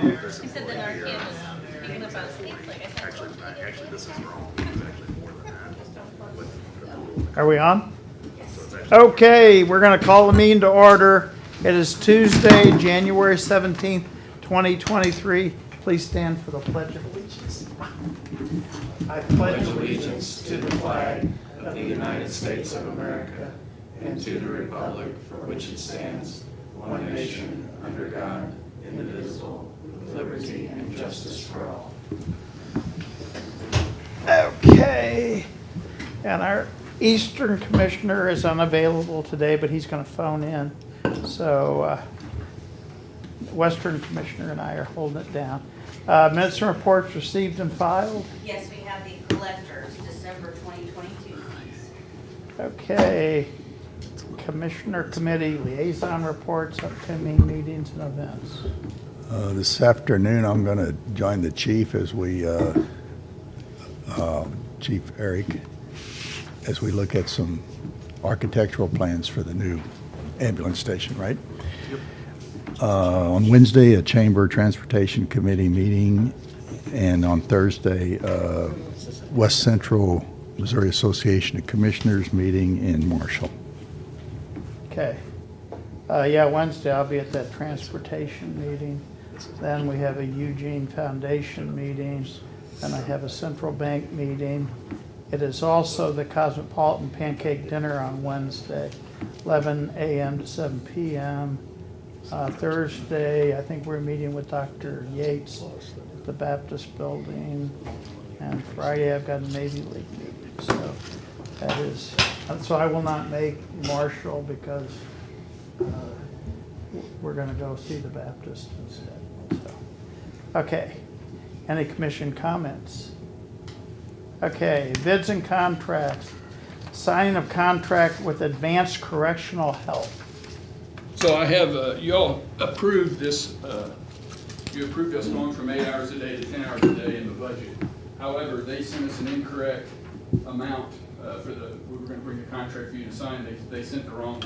He said that Narcan was picking up on states, like I said. Actually, this is wrong. It's actually more than that. Are we on? Okay, we're going to call the meeting to order. It is Tuesday, January 17th, 2023. Please stand for the Pledge of Allegiance. I pledge allegiance to the flag of the United States of America and to the republic for which it stands, one nation, under God, indivisible, with liberty and justice for all. Okay, and our Eastern Commissioner is unavailable today, but he's going to phone in. So Western Commissioner and I are holding it down. Minutes and reports received and filed. Yes, we have the collectors, December 2022, please. Okay, Commissioner Committee liaison reports, upcoming meetings and events. This afternoon, I'm going to join the chief as we, Chief Eric, as we look at some architectural plans for the new ambulance station, right? Yep. On Wednesday, a Chamber Transportation Committee meeting, and on Thursday, West Central Missouri Association of Commissioners meeting in Marshall. Okay. Yeah, Wednesday I'll be at that transportation meeting. Then we have a Eugene Foundation meeting. Then I have a Central Bank meeting. It is also the Cosmopolitan Pancake Dinner on Wednesday, 11 a.m. to 7 p.m. Thursday, I think we're meeting with Dr. Yates at the Baptist Building. And Friday, I've got a Navy League meeting. So that is, so I will not make Marshall because we're going to go see the Baptist instead. So, okay. Any commission comments? Okay, bids and contracts. Signing of contract with Advanced Correctional Health. So I have, you all approved this, you approved us going from 8 hours a day to 10 hours a day in the budget. However, they sent us an incorrect amount we were gonna bring a contract for you to sign. They sent the wrong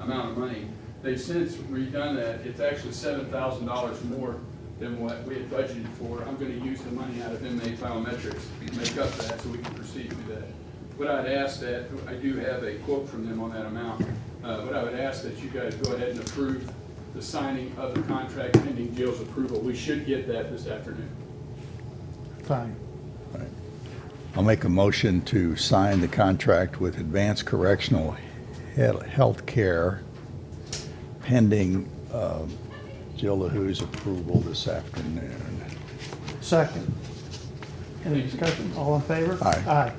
amount of money. They've since redone that. It's actually $7,000 more than what we had budgeted for. I'm gonna use the money out of inmate biometrics to make up that so we can proceed with that. What I'd ask that, I do have a quote from them on that amount. What I would ask that you guys go ahead and approve the signing of the contract pending Jill's approval. We should get that this afternoon. Fine. Right. I'll make a motion to sign the contract with Advanced Correctional Health Care pending Jill LaHoo's approval this afternoon. Second. Any discussion? All in favor? Aye. Aye.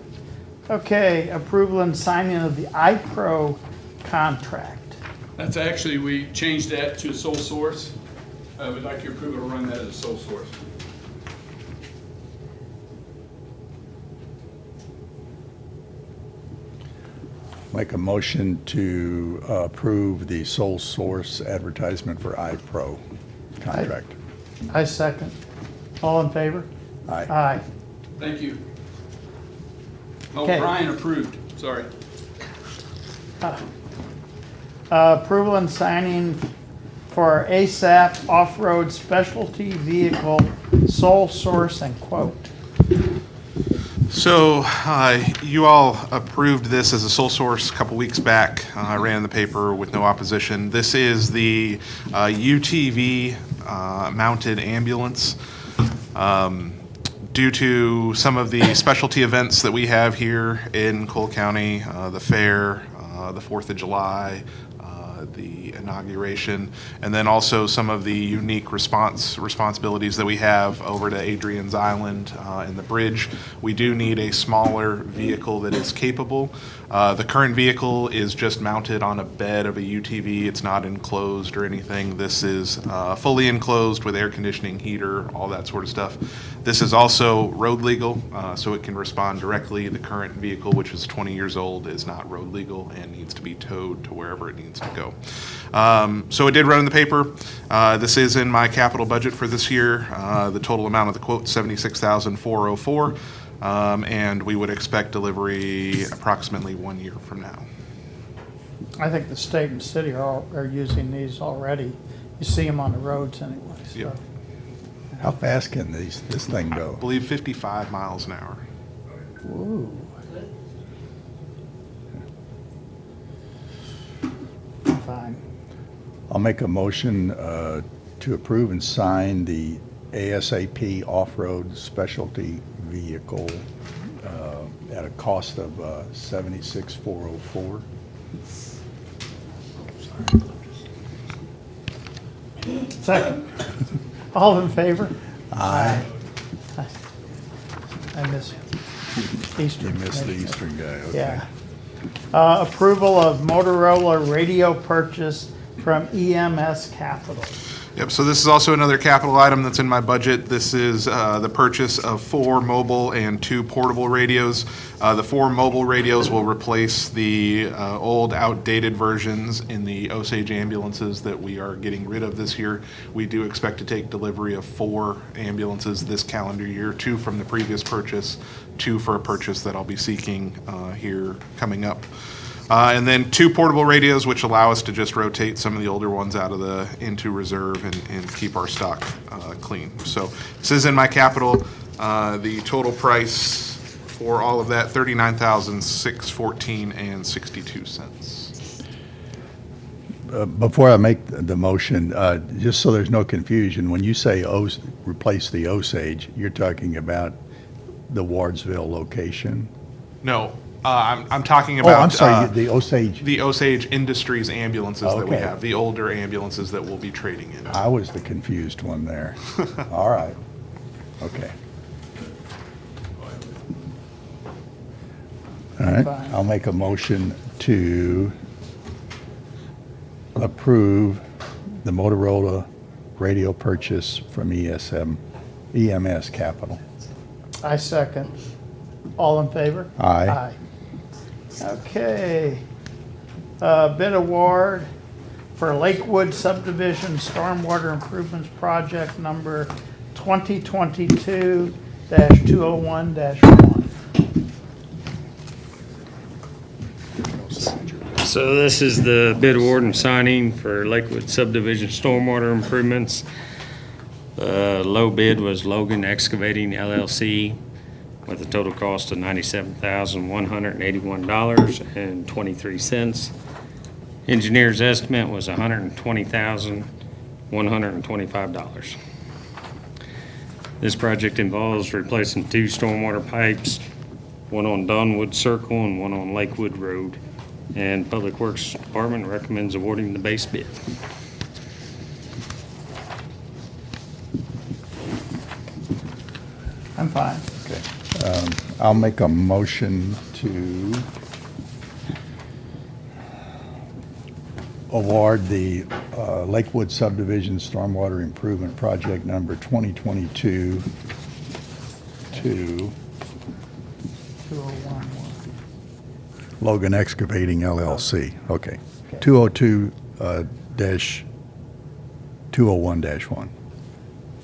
Okay, approval and signing of the iPro contract. That's actually, we changed that to sole source. I would like your approval to run that as a sole source. Make a motion to approve the sole source advertisement for iPro contract. I second. All in favor? Aye. Aye. Thank you. Oh, Okay. Brian approved, sorry. Approval and signing for ASAP off-road specialty vehicle sole source and quote. So you all approved this as a sole source a couple weeks back. I ran in the paper with no opposition. This is the UTV mounted ambulance. Due to some of the specialty events that we have here in Cole County, the fair, the 4th of July, the inauguration, and then also some of the unique responsibilities that we have over to Adrian's Island and the bridge. We do need a smaller vehicle that is capable. The current vehicle is just mounted on a bed of a UTV. It's not enclosed or anything. This is fully enclosed with air conditioning, heater, all that sort of stuff. This is also road legal, so it can respond directly. The current vehicle, which is 20 years old, is not road legal and needs to be towed to wherever it needs to go. So it did run in the paper. This is in my capital budget for this year. The total amount of the quote, $76,404, and we would expect delivery approximately 1 year from now. I think the state and city are using these already. You see them on the roads anyway. So. Yep. How fast can this thing I go? believe 55 miles an hour. Whoa. Fine. I'll make a motion to approve and sign the ASAP off-road specialty vehicle at a cost of $76,404. Second. All in favor? Aye. I miss Easter. You missed the Eastern guy, okay. Yeah. Approval of Motorola radio purchase from EMS Capital. Yep, so this is also another capital item that's in my budget. This is the purchase of 4 mobile and 2 portable radios. The 4 mobile radios will replace the old outdated versions in the Osage ambulances that we are getting rid of this year. We do expect to take delivery of 4 ambulances this calendar year, 2 from the previous purchase, 2 for a purchase that I'll be seeking here coming up. And then 2 portable radios, which allow us to just rotate some of the older ones into reserve and keep our stock clean. So this is in my capital. The total price for all of that, $39,614.62. Before I make the motion, just so there's no confusion, when you say replace the Osage, you're talking about the Wardsville location? No, I'm talking Oh, about. I'm sorry, the Osage. The Osage Industries ambulances that we Okay. have, the older ambulances that we'll be trading in. I was the confused one there. All right. Okay. All right, Fine. I'll make a motion to approve the Motorola radio purchase from EMS Capital. I second. All in favor? Aye. Aye. Okay. Bid award for Lakewood Subdivision Stormwater Improvements Project number 2022-201-1. So this is the bid award and signing for Lakewood subdivision stormwater improvements. Low bid was Logan Excavating LLC with a total cost of $97,181.23. Engineer's estimate was $120,125. This project involves replacing 2 stormwater pipes, one on Donwood Circle and one on Lakewood Road. And Public Works Department recommends awarding the base bid. I'm fine. Okay. I'll make a motion to award the Lakewood Subdivision Stormwater Improvement Project number 2022 to 2011. Logan Excavating LLC. Okay. Okay. 202-201-1.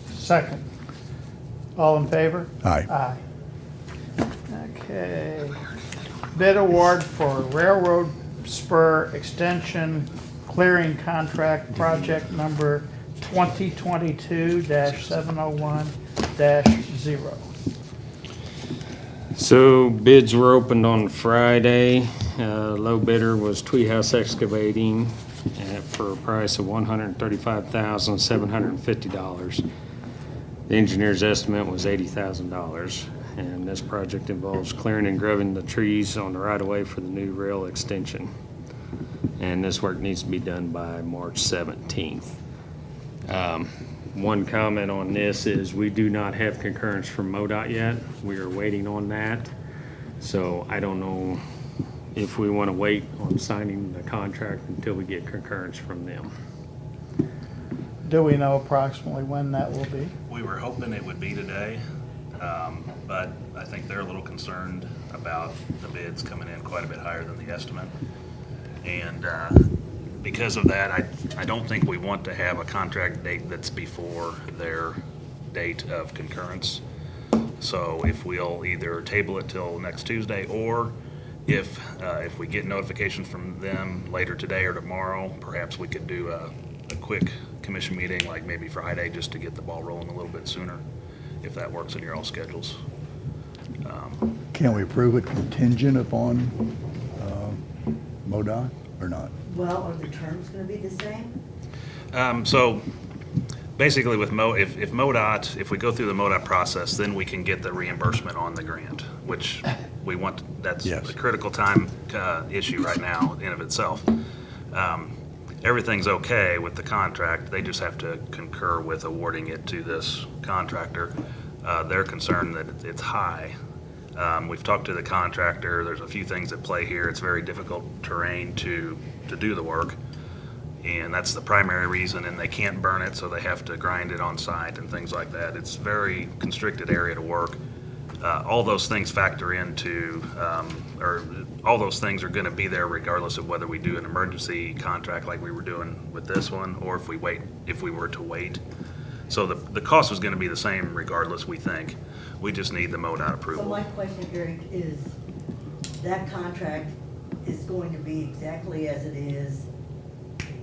Second. All in favor? Aye. Aye. Okay. Bid award for Railroad Spur Extension Clearing Contract Project number 2022-701-0. So bids were opened on Friday. Low bidder was Tweed House Excavating for a price of $135,750. The engineer's estimate was $80,000. And this project involves clearing and grubbing the trees on the right-of-way for the new rail extension. And this work needs to be done by March 17th. One comment on this is we do not have concurrence from MoDOT yet. We are waiting on that. So I don't know if we want to wait on signing the contract until we get concurrence from them. Do we know approximately when that will be? We were hoping it would be today, but I think they're a little concerned about the bids coming in quite a bit higher than the estimate. And because of that, I don't think we want to have a contract date that's before their date of concurrence. So if we'll either table it till next Tuesday, or if we get notification from them later today or tomorrow, perhaps we could do a quick commission meeting, like maybe Friday, just to get the ball rolling a little bit sooner, if that works in your all schedules. Can we approve it contingent upon MoDOT or not? Well, are the terms gonna be the same? So basically with if MoDOT, if we go through the MoDOT process, then we can get the reimbursement on the grant, which we want, that's Yes. a critical time issue right now in of itself. Everything's okay with the contract, they just have to concur with awarding it to this contractor. They're concerned that it's high. We've talked to the contractor, there's a few things at play here, it's very difficult terrain to do the work. And that's the primary reason, and they can't burn it, so they have to grind it on site and things like that. It's very constricted area to work. All those things factor into, or all those things are gonna be there regardless of whether we do an emergency contract like we were doing with this one, or if we were to wait. So the cost was gonna be the same regardless, we think. We just need the MoDOT So approval. my question, Eric, is that contract is going to be exactly as it is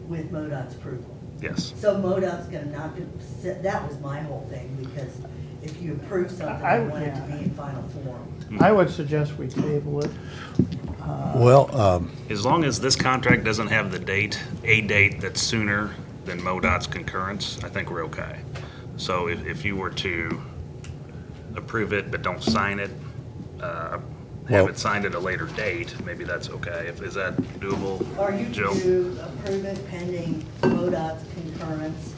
with MoDOT's approval? Yes. So MoDOT's gonna not do, that was my whole thing, because if you approve something, I want it to be in final form. I would suggest we table it. Well, As long as this contract doesn't have a date that's sooner than MoDOT's concurrence, I think we're okay. So if you were to approve it but don't sign it, have Well- it signed at a later date, maybe that's okay. Is that doable, Are you Jill? to approve it pending MoDOT's concurrence?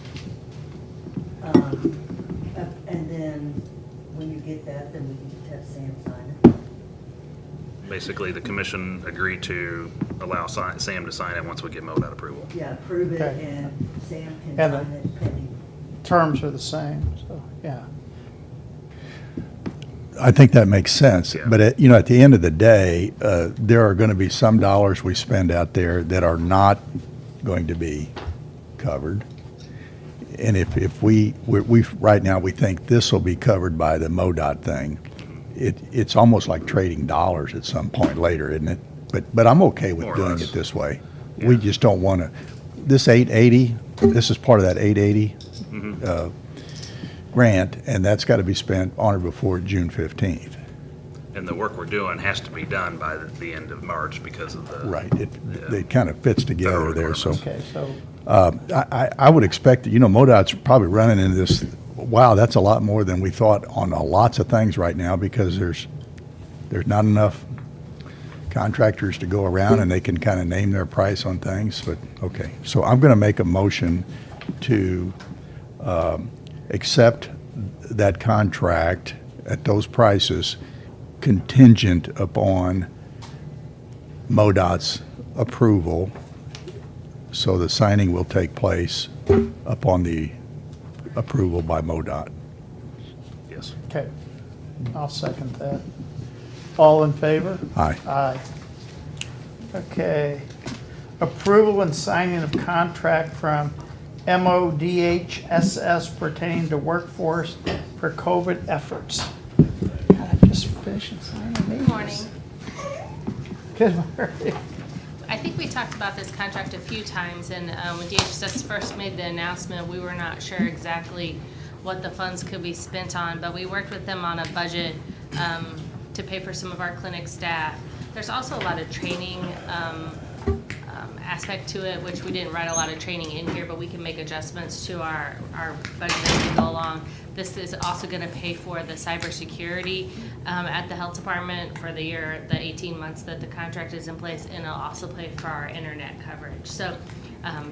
And then when you get that, then we can have Sam sign it? Basically, the commission agreed to allow Sam to sign it once we get MoDOT approval. Yeah, approve it Okay. and Sam can And sign it pending. Terms are the same, so, yeah. I think that makes sense. Yeah. But, at the end of the day, there are going to be some dollars we spend out there that are not going to be covered. And if we right now, we think this will be covered by the MoDOT thing, it's almost like trading dollars at some point later, isn't it? But I'm okay with More or doing less. it this way. We Yeah. just don't want to, this 880, this is part of that 880 grant, and that's got to be spent on or before June 15th. And the work we're doing has to be done by the end of March because of the. Right, it kind of fits together Federal there, so. requirements. Okay, so, I would expect that, MoDOT's probably running into this, wow, that's a lot more than we thought on lots of things right now, because there's not enough contractors to go around, and they can kind of name their price on things, but, okay. So I'm going to make a motion to accept that contract at those prices contingent upon MoDOT's approval. So the signing will take place upon the approval by MoDOT. Yes. okay, I'll second that. All in favor? Aye. Aye. Okay. Approval and signing of contract from MODHSS pertaining to workforce for COVID efforts. God, I just finished signing these. Good morning. Good morning. I think we talked about this contract a few times, and when DHS first made the announcement, we were not sure exactly what the funds could be spent on, but we worked with them on a budget to pay for some of our clinic staff. There's also a lot of training aspect to it, which we didn't write a lot of training in here, but we can make adjustments to our budget as we go along. This is also going to pay for the cybersecurity at the health department for the year, the 18 months that the contract is in place, and it'll also pay for our internet coverage. So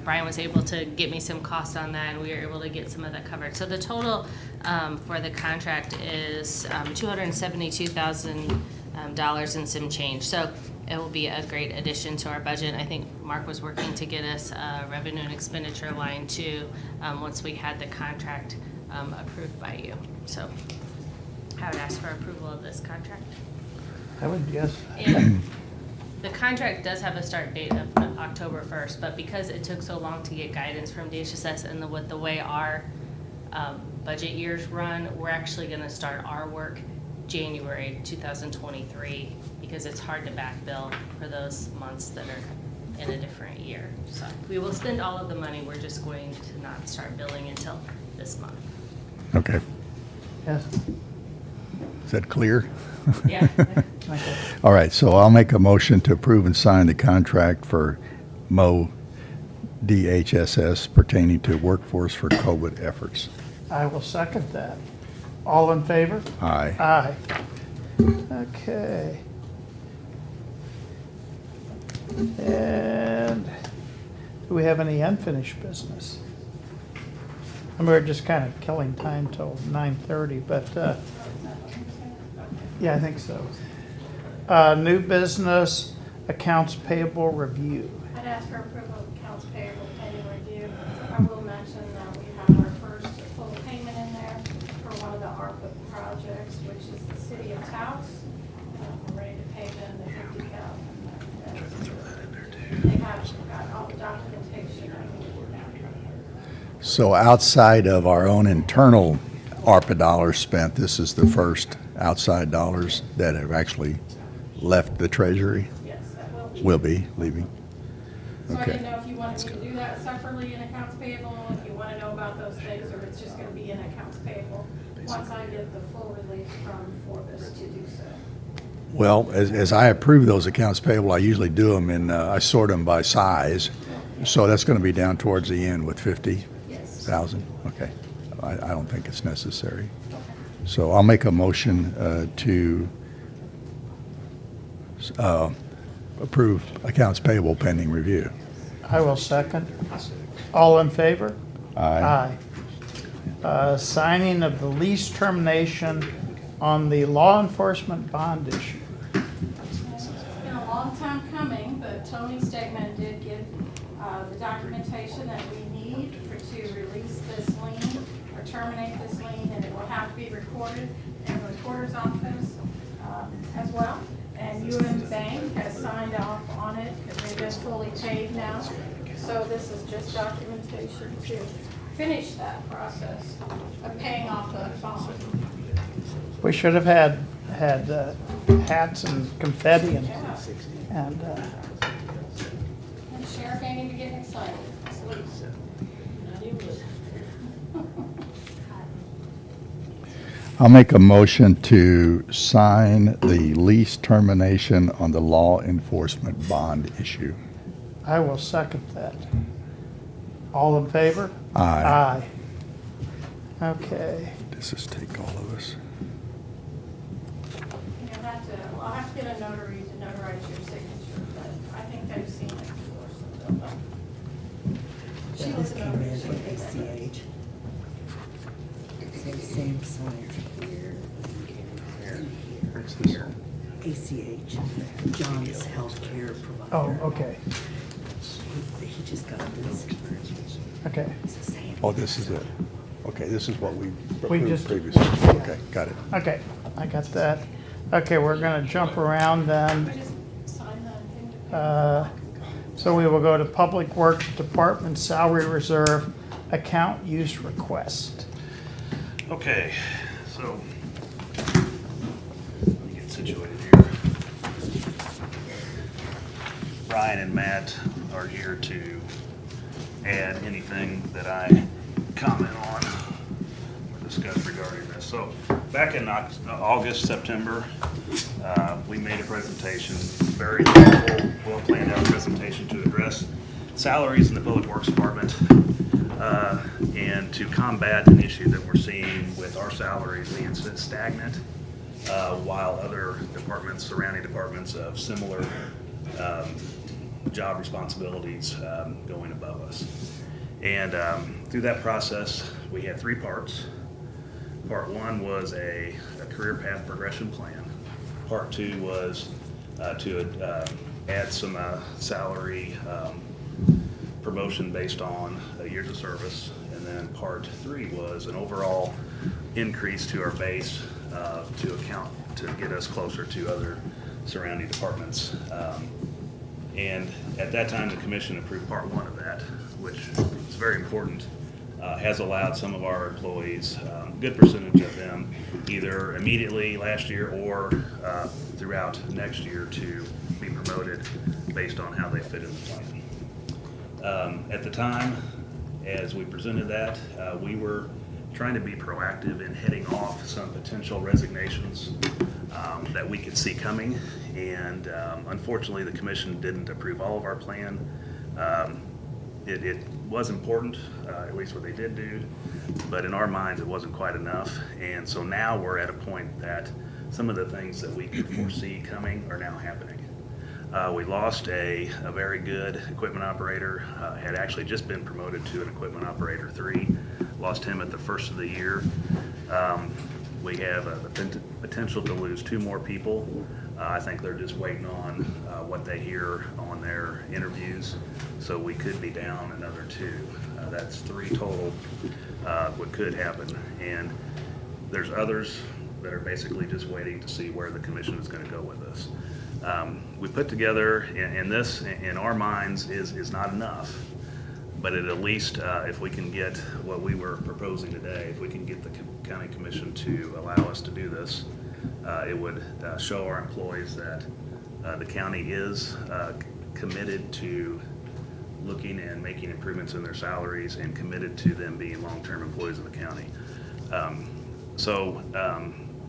Brian was able to get me some costs on that, and we were able to get some of that covered. So the total for the contract is $272,000 and some change. So it will be a great addition to our budget. I think Mark was working to get us a revenue and expenditure line too, once we had the contract approved by you. So I would ask for approval of this contract. I would guess. And the contract does have a start date of October 1st, but because it took so long to get guidance from DHSS and with the way our budget years run, we're actually going to start our work January 2023 because it's hard to backbill for those months that are in a different year. So we will spend all of the money, we're just going to not start billing until this month. Okay, Yes, is that clear? Yeah. okay. All right, so I'll make a motion to approve and sign the contract for Mo DHSS pertaining to workforce for COVID efforts. I will second that. All in favor? Aye. Aye. Okay. And do we have any unfinished business? I mean, we're just kind of killing time till 9:30, but, yeah, I think so. New business, accounts payable review. I'd ask for approval of accounts payable pending review. I will mention that we have our first full payment in there for one of the ARPA projects, which is the city of Taos. We're ready to pay them the $50,000. They have got all the documentation. So outside of our own internal ARPA dollars spent, this is the first outside dollars that have actually left the treasury, Yes, that will be. will be leaving. So I Okay. didn't know if you wanted me to do that separately in accounts payable, if you want to know about those things, or it's just going to be in accounts payable once I get the full release from Forbes to do so. Well, as I approve those accounts payable, I usually do them in, I sort them by size. So that's going to be down towards the end with 50,000? Yes. Okay. I don't think it's necessary. So I'll make a motion to approve accounts payable pending review. I will second. All in favor? Aye. Signing of the lease termination on the law enforcement bond issue. It's been a long time coming, but Tony Stegman did give the documentation that we need to release this lien or terminate this lien, and it will have to be recorded in the recorder's office as well. And UN Bank has signed off on it because they've been fully paid now. So this is just documentation to finish that process of paying off the bond. We should have had hats and confetti and, And Sheriff ain't even getting excited. I'll make a motion to sign the lease termination on the law enforcement bond issue. I will second that. All in favor? Aye. Aye. Okay. Does this take all of us? I'll have to get a notary to notarize your signature, but I think they've seen it before, so they'll know. She This was a came in notary. from ACH. Same sign here and here. ACH, John's healthcare provider. Oh, okay. He just got this. Okay. It's the same. Oh, this is it. Okay, this is what we just- approved previously. Okay, got it. Okay, I got that. Okay, we're gonna jump around then. We just sign the thing. So we will go to Public Works Department Salary Reserve Account Use Request. Okay, so, let me get situated here. Brian and Matt are here to add anything that I comment on or discuss regarding this. So, back in August, September, we made a presentation, very thoughtful, well-planned out presentation to address salaries in the Public Works Department, and to combat an issue that we're seeing with our salaries being stagnant, while other departments, surrounding departments of similar job responsibilities going above us. And through that process, we had three parts. Part one was a career path progression plan. Part two was to add some salary promotion based on years of service. And then part three was an overall increase to our base to account, to get us closer to other surrounding departments. And at that time, the commission approved part one of that, which is very important. Has allowed some of our employees, good percentage of them, either immediately last year or throughout next year to be promoted based on how they fit in the plan. At the time, as we presented that, we were trying to be proactive in heading off some potential resignations that we could see coming. And unfortunately, the commission didn't approve all of our plan. It was important, at least what they did do, but in our minds, it wasn't quite enough. And so now we're at a point that some of the things that we could foresee coming are now happening. We lost a very good equipment operator, had actually just been promoted to an equipment operator 3, lost him at the first of the year. We have the potential to lose 2 more people. I think they're just waiting on what they hear on their interviews, so we could be down another 2. That's 3 total, what could happen. And there's others that are basically just waiting to see where the commission is going to go with this. We put together, and this, in our minds, is not enough, but at least if we can get what we were proposing today, if we can get the county commission to allow us to do this, it would show our employees that the county is committed to looking and making improvements in their salaries and committed to them being long-term employees of the county.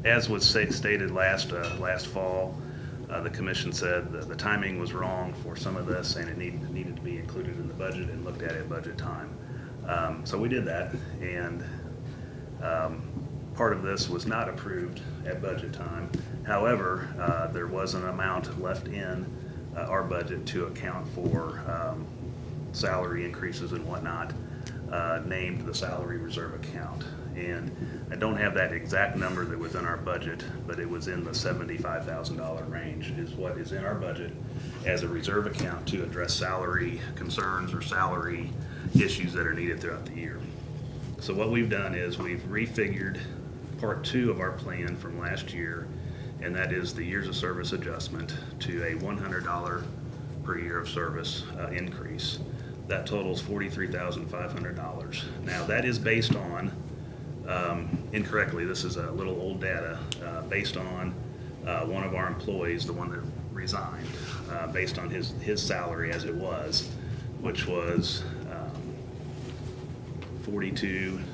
As was stated last fall, the commission said that the timing was wrong for some of this and it needed to be included in the budget and looked at budget time. So we did that, and part of this was not approved at budget time. However, there was an amount left in our budget to account for salary increases and whatnot, named the salary reserve account. And I don't have that exact number that was in our budget, but it was in the $75,000 range is what is in our budget as a reserve account to address salary concerns or salary issues that are needed throughout the year. So what we've done is we've refigured part 2 of our plan from last year, and that is the years of service adjustment to a $100 per year of service increase. That totals $43,500. Now that is based on, incorrectly, this is a little old data, based on one of our employees, the one that resigned, based on his salary as it was, which was $42,800.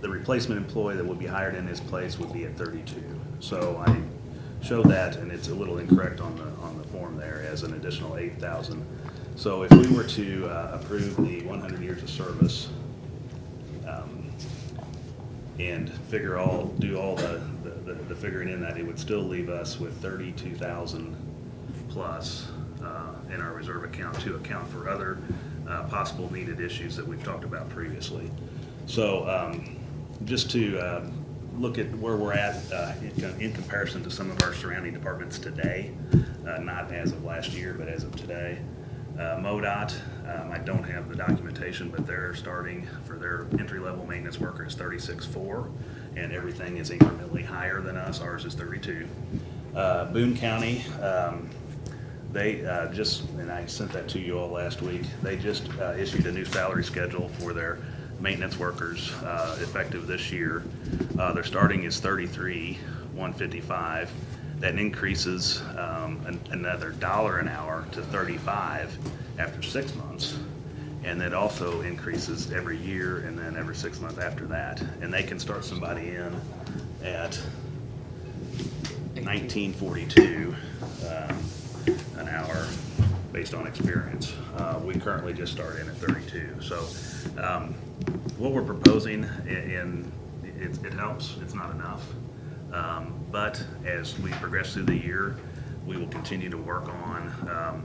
The replacement employee that would be hired in his place would be at 32. So I showed that, and it's a little incorrect on the form there, as an additional 8,000. So if we were to approve the 100 years of service and do all the figuring in that, it would still leave us with 32,000 plus in our reserve account to account for other possible needed issues that we've talked about previously. So just to look at where we're at in comparison to some of our surrounding departments today, not as of last year, but as of today. MoDOT, I don't have the documentation, but they're starting for their entry-level maintenance workers 36.4, and everything is incrementally higher than us. Ours is 32. Boone County, they just, and I sent that to you all last week, they just issued a new salary schedule for their maintenance workers effective this year. Their starting is $33,155. That increases another $1 an hour to $35 after 6 months. And that also increases every year and then every 6 months after that. And they can start somebody in at $19.42 an hour based on experience. We currently just start in at 32. So what we're proposing, it helps, it's not enough. But as we progress through the year, we will continue to work on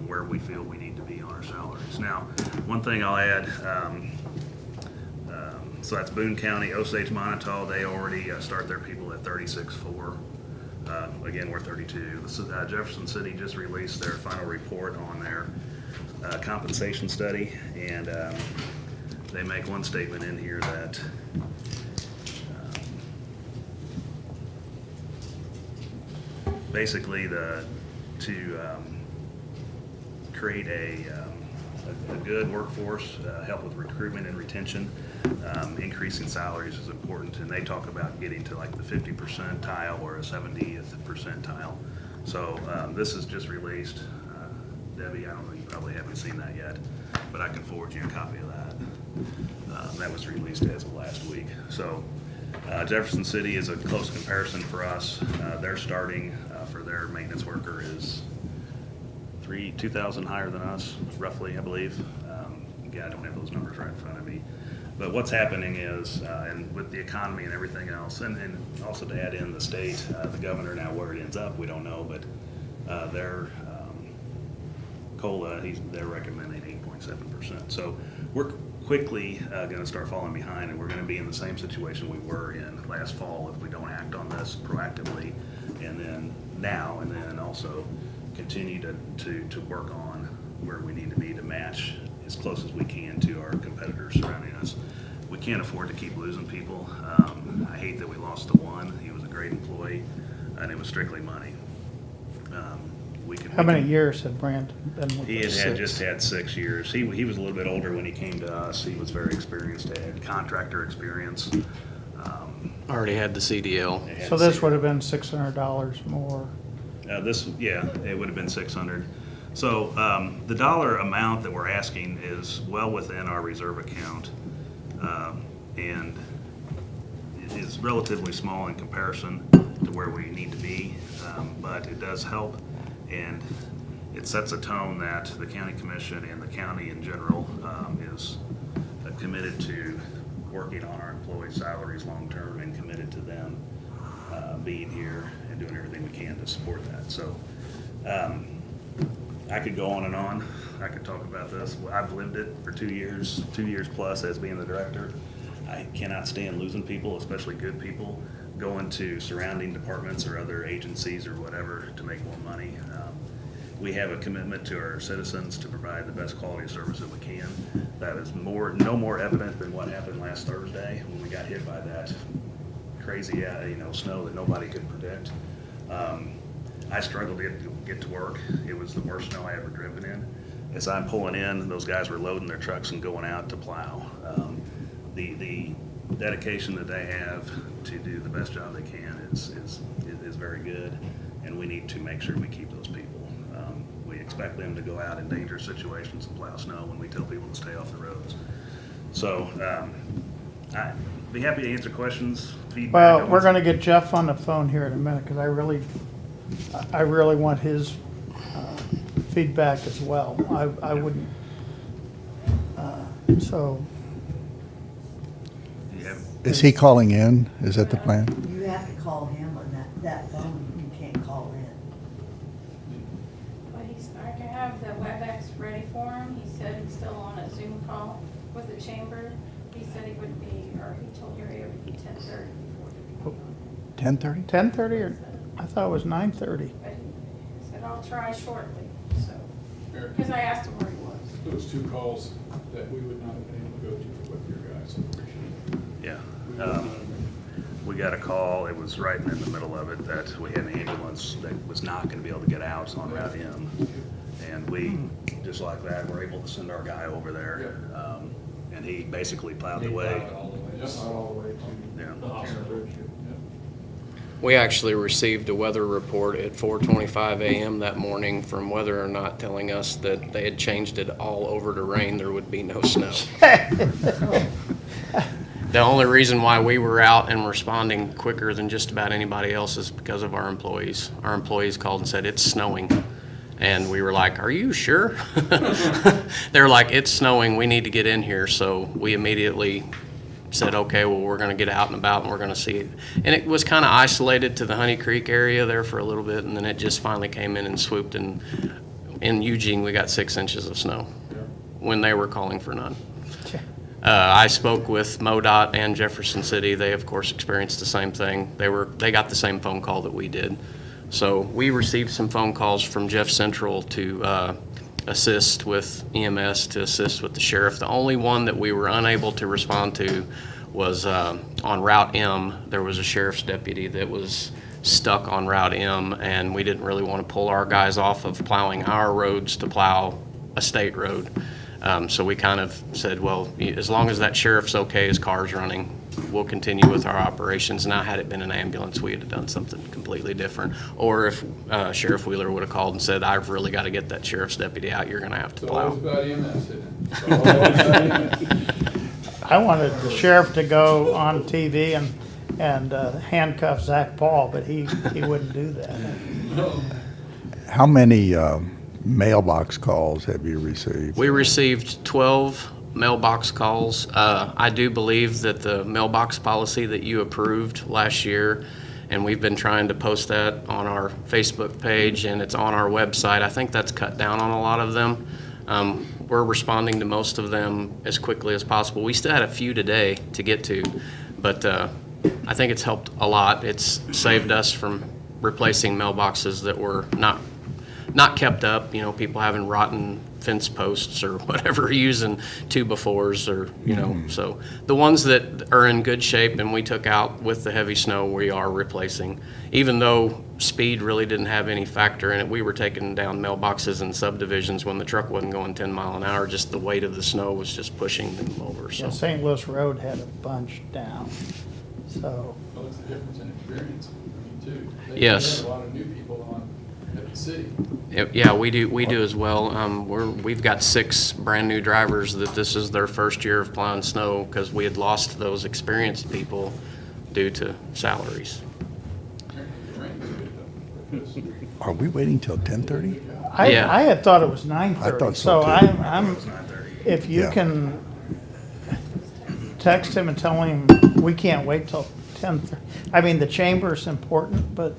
where we feel we need to be on our salaries. Now, one thing I'll add, so that's Boone County, Osage Monotol, they already start their people at 36.4. Again, we're 32. Jefferson City just released their final report on their compensation study, and they make one statement in here that basically to create a a good workforce, help with recruitment and retention. Increasing salaries is important, and they talk about getting to like the 50 percentile or a 70th percentile. So this is just released. Debbie, I don't know, you probably haven't seen that yet, but I can forward you a copy of that. That was released as of last week. So Jefferson City is a close comparison for us. Their starting for their maintenance worker is 2,000 higher than us, roughly, I believe. Yeah, I don't have those numbers right in front of me. But what's happening is, and with the economy and everything else, and also to add in the state, the governor, now where it ends up, we don't know, but their COLA, they're recommending 8.7%. So we're quickly going to start falling behind, and we're going to be in the same situation we were in last fall if we don't act on this proactively, and then now, and then also continue to work on where we need to be to match as close as we can to our competitors surrounding us. We can't afford to keep losing people. I hate that we lost the one. He was a great employee, and it was strictly money. How many years had Brandon been with He us? had just had 6 years. He was a little bit older when he came to us. He was very experienced, had contractor experience. Already had the CDL. So this would have been $600 more. It would have been 600. So the dollar amount that we're asking is well within our reserve account, and it is relatively small in comparison to where we need to be, but it does help, and it sets a tone that the county commission and the county in general is committed to working on our employees' salaries long-term, and committed to them being here and doing everything we can to support that. So I could go on and on. I could talk about this. I've lived it for 2 years plus as being the director. I cannot stand losing people, especially good people, going to surrounding departments or other agencies or whatever to make more money. We have a commitment to our citizens to provide the best quality of service that we can. That is no more evident than what happened last Thursday when we got hit by that crazy snow that nobody could predict. I struggled to get to work. It was the worst snow I ever driven in. As I'm pulling in, those guys were loading their trucks and going out to plow. The dedication that they have to do the best job they can is very good, and we need to make sure we keep those people. We expect them to go out in dangerous situations and plow snow when we tell people to stay off the roads. So I'd be happy to answer questions, feedback. Well, we're gonna get Jeff on the phone here in a minute, because I really want his feedback as well. I wouldn't, so, Is he calling in? Is that the plan? You have to call him on that phone, you can't call in. But I can have the WebEx ready for him. He said he's still on a Zoom call with the chamber. He said he would be, or he told you it would be 10:30 before the 10:30? 10:30, or, I thought it was 9:30. But he said, I'll try shortly, so, because I asked him where he was. Those 2 calls that we would not have been able to go to with your guys, I appreciate it. Yeah. We got a call, it was right in the middle of it, that we had an ambulance that was not going to be able to get out on Route M. And we, just like that, were able to send our guy over there. And he basically plowed the way. All the way to Yeah. the hospital. We actually received a weather report at 4:25 a.m. that morning from Weather or Not telling us that they had changed it all over to rain. There would be no snow. The only reason why we were out and responding quicker than just about anybody else is because of our employees. Our employees called and said, it's snowing. And we were like, are you sure? They're like, it's snowing, we need to get in here. So we immediately said, okay, well, we're going to get out and about and we're going to see it. And it was kind of isolated to the Honey Creek area there for a little bit, and then it just finally came in and swooped. And in Eugene, we got 6 inches of snow when they were calling for none. I spoke with MoDOT and Jefferson City. They, of course, experienced the same thing. They got the same phone call that we did. So we received some phone calls from Jeff Central to assist with EMS, to assist with the sheriff. The only one that we were unable to respond to was on Route M. There was a sheriff's deputy that was stuck on Route M, and we didn't really want to pull our guys off of plowing our roads to plow a state road. So we kind of said, well, as long as that sheriff's okay, his car's running, we'll continue with our operations. Now, had it been an ambulance, we would have done something completely different. Or if Sheriff Wheeler would have called and said, I've really got to get that sheriff's deputy out, you're going to have to It's always plow. about EMS, isn't it? It's always about EMS. I wanted the sheriff to go on TV and handcuff Zach Paul, but he wouldn't do that. How many mailbox calls have you received? We received 12 mailbox calls. I do believe that the mailbox policy that you approved last year, and we've been trying to post that on our Facebook page, and it's on our website. I think that's cut down on a lot of them. We're responding to most of them as quickly as possible. We still had a few today to get to, but I think it's helped a lot. It's saved us from replacing mailboxes that were not kept up, people having rotten fence posts or whatever, using 2x4s or, so the ones that are in good shape and we took out with the heavy snow, we are replacing. Even though speed really didn't have any factor in it, we were taking down mailboxes in subdivisions when the truck wasn't going 10 mile an hour, just the weight of the snow was just pushing them over, so. Yeah, St. Louis Road had a bunch down, so. Well, it's the difference in experience, too. Yes. They have a lot of new people on at the city. Yeah, we do as well. We've got 6 brand-new drivers that this is their first year of plowing snow because we had lost those experienced people due to salaries. Are we waiting till 10:30? Yeah. I had thought it was I 9:30, thought so so, too. I'm, if you Yeah. can text him and tell him we can't wait till 10:30. I mean, the chamber's important, but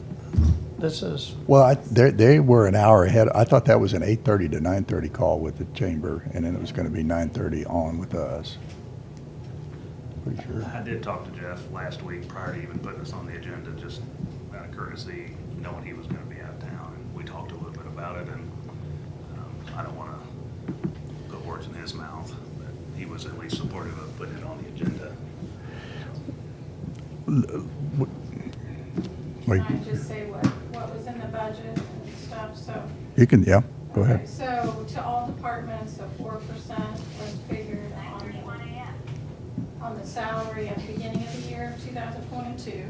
this is, Well, they were an hour ahead. I thought that was an 8:30 to 9:30 call with the chamber, and then it was going to be 9:30 on with us. Pretty sure. I did talk to Jeff last week prior to even putting us on the agenda, just out of courtesy, knowing he was gonna be out of town. And we talked a little bit about it, and I don't wanna put words in his mouth, but he was at least supportive of putting it on the agenda. Wait, Can I just say what was in the budget and stuff, so. you can, yeah, go Okay, ahead. so to all departments, a 4% was figured on the salary at the beginning of the year, 2022.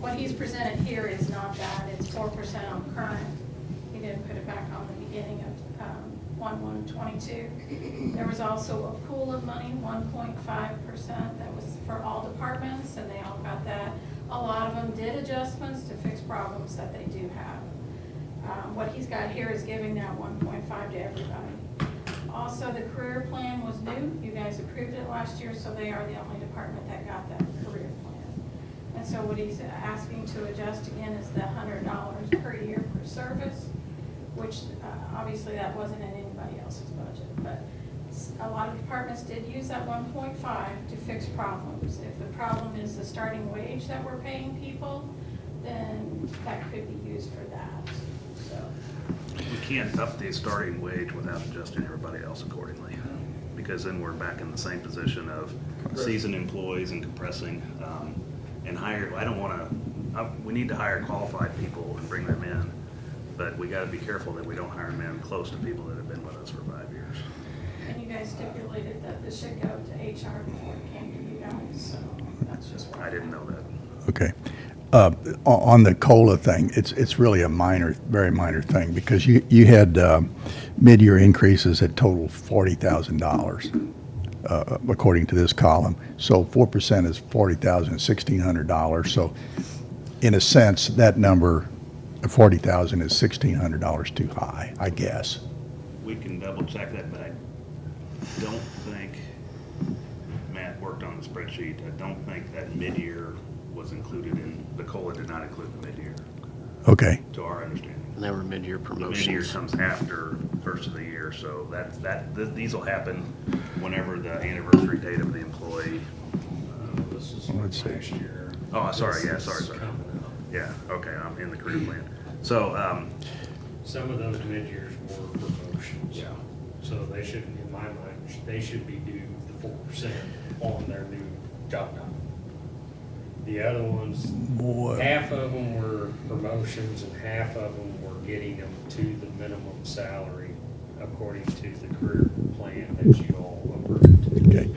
What he's presented here is not that, it's 4% on current. He didn't put it back on the beginning of 1/1/22. There was also a pool of money, 1.5%, that was for all departments, and they all got that. A lot of them did adjustments to fix problems that they do have. What he's got here is giving that 1.5 to everybody. Also, the career plan was new. You guys approved it last year, so they are the only department that got that career plan. And so what he's asking to adjust again is the $100 per year per service, which obviously that wasn't in anybody else's budget. But a lot of departments did use that 1.5 to fix problems. If the problem is the starting wage that we're paying people, then that could be used for that, so. We can't up the starting wage without adjusting everybody else accordingly, because then we're back in the same position of seasoned employees and compressing, and hire, I don't wanna, we need to hire qualified people and bring them in, but we gotta be careful that we don't hire them in close to people that have been with us for 5 years. And you guys stipulated that this should go to HR before it came to you guys, so that's just what. I didn't know that. Okay. On the COLA thing, it's really a minor, very minor thing, because you had mid-year increases that total $40,000, according to this column. So 4% is $40,000, $1,600. So in a sense, that number, $40,000, is $1,600 too high, I guess. We can double check that, but I don't think, Matt worked on the spreadsheet, I don't think that mid-year was included in, the COLA did not include the mid-year, Okay. to our understanding. And they were mid-year The mid-year promotions. comes after first of the year, so these will happen whenever the anniversary date of the employee. This is Let's see. next year. Oh, sorry, yeah, This is sorry. coming up. Yeah, okay, I'm in the career plan. So, Some of those mid-years were promotions. Yeah. So they should, in my mind, they should be due the 4% on their new job title. The other ones, half of them were promotions and half of them were getting them to the minimum salary according to the career plan that you all approved. Okay.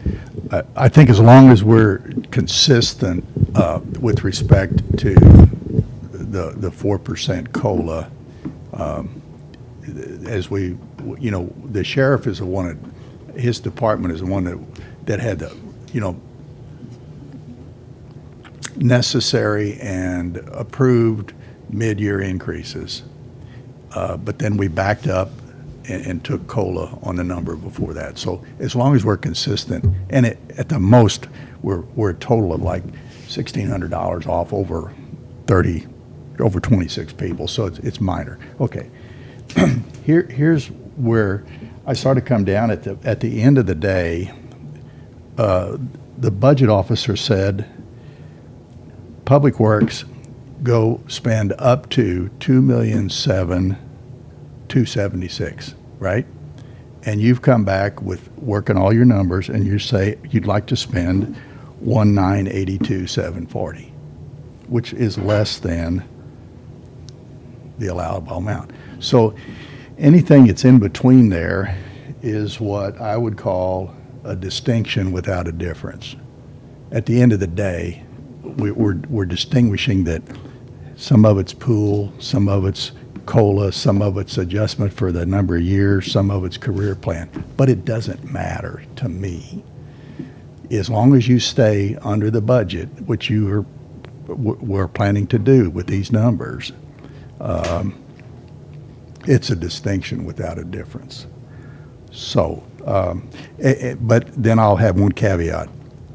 I think as long as we're consistent with respect to the 4% COLA, as we, you know, the sheriff is the one that, his department is the one that had the, you know, necessary and approved mid-year increases. But then we backed up and took COLA on the number before that. So as long as we're consistent, and at the most, we're a total of like $1,600 off over 26 people, so it's minor. Okay. Here's where I sort of come down at the end of the day. The budget officer said, Public Works, go spend up to $2,727,276, right? And you've come back with working all your numbers, and you say you'd like to spend $1,982,740, which is less than the allowable amount. So anything that's in between there is what I would call a distinction without a difference. At the end of the day, we're distinguishing that some of it's pool, some of it's COLA, some of it's adjustment for the number of years, some of it's career plan. But it doesn't matter to me. As long as you stay under the budget, which we're planning to do with these numbers, it's a distinction without a difference. So, but then I'll have one caveat.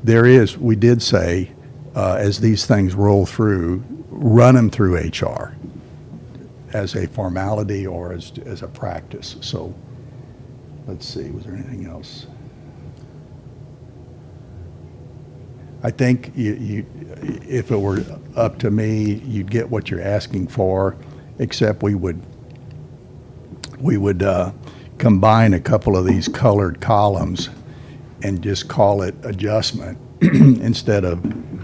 We did say, as these things roll through, run them through HR as a formality or as a practice. So let's see, was there anything else? I think if it were up to me, you'd get what you're asking for, except we would combine a couple of these colored columns and just call it adjustment instead of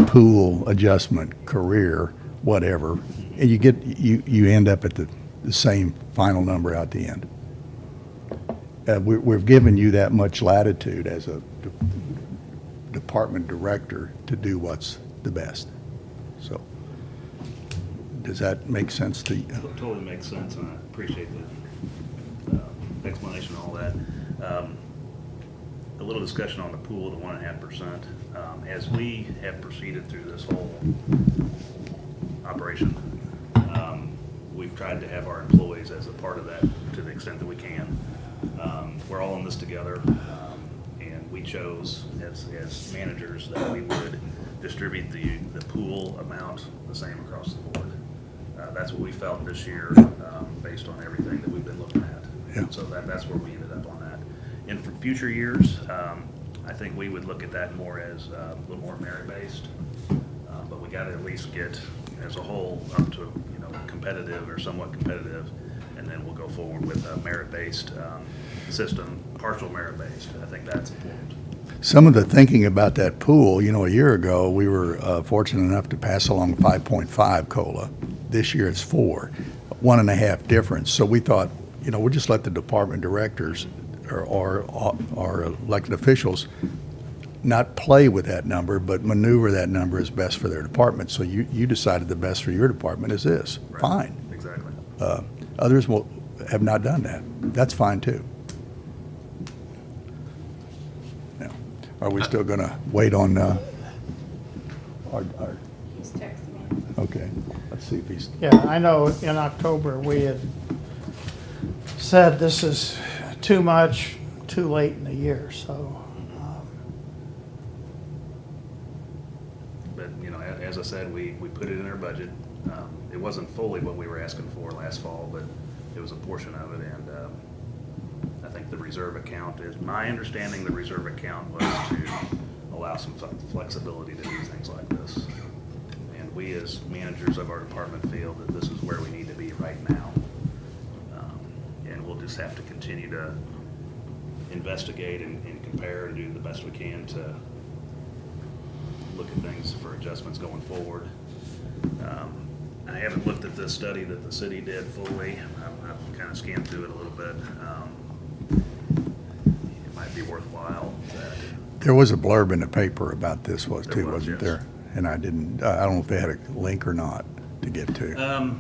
pool, adjustment, career, whatever. And you end up at the same final number out the end. We've given you that much latitude as a department director to do what's the best. So, does that make sense to you? Totally makes sense, and I appreciate the explanation and all that. A little discussion on the pool, the 1.5%. As we have proceeded through this whole operation, we've tried to have our employees as a part of that to the extent that we can. We're all in this together, and we chose as managers that we would distribute the pool amount the same across the board. That's what we felt this year, based on everything that we've been looking at. Yeah. So that's where we ended up on that. And for future years, I think we would look at that more as a little more merit-based. But we got to at least get, as a whole, up to competitive or somewhat competitive, and then we'll go forward with a merit-based system, partial merit-based. I think that's important. Some of the thinking about that pool, a year ago, we were fortunate enough to pass along 5.5 COLA. This year it's 4, 1.5 difference. So we thought, we'll just let the department directors or elected officials not play with that number, but maneuver that number as best for their department. So you decided the best for your department is this. Right. Fine. Exactly. Others have not done that. That's fine too. Now, are we still going to wait on our He's texting me. okay, let's see if he's, Yeah, I know in October, we had said this is too much, too late in the year, so. But, as I said, we put it in our budget. It wasn't fully what we were asking for last fall, but it was a portion of it, and I think the reserve account is, my understanding, the reserve account was to allow some flexibility to do things like this. And we, as managers of our department, feel that this is where we need to be right now. And we'll just have to continue to investigate and compare and do the best we can to look at things for adjustments going forward. I haven't looked at this study that the city did fully. I've kind of scanned through it a little bit. There was a blurb in the paper about this was There too, was, wasn't yes. there? And I didn't, I don't know if they had a link or not to get to.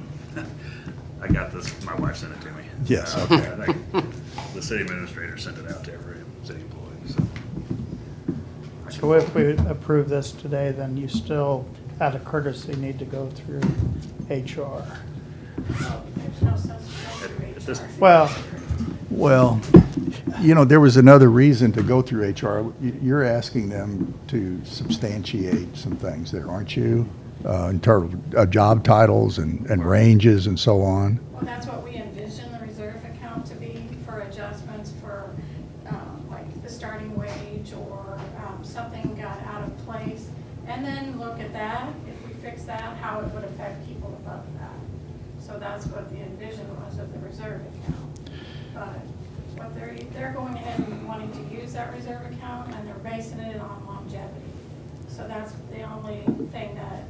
I got this, my wife sent it to me. Yes, I okay. think the city administrator sent it out to every city employee, so. So if we approve this today, then you still, out of courtesy, need to go through HR. There's no sense to go At this- through HR. Well, Well, you know, there was another reason to go through HR. You're asking them to substantiate some things there, aren't you? In terms of job titles and ranges and so on. Well, that's what we envision the reserve account to be for adjustments for, like the starting wage or, something got out of place. And then look at that, if we fix that, how it would affect people above that. So that's what the envision was of the reserve account. But what they're going ahead and wanting to use that reserve account and they're basing it on longevity. So that's the only thing that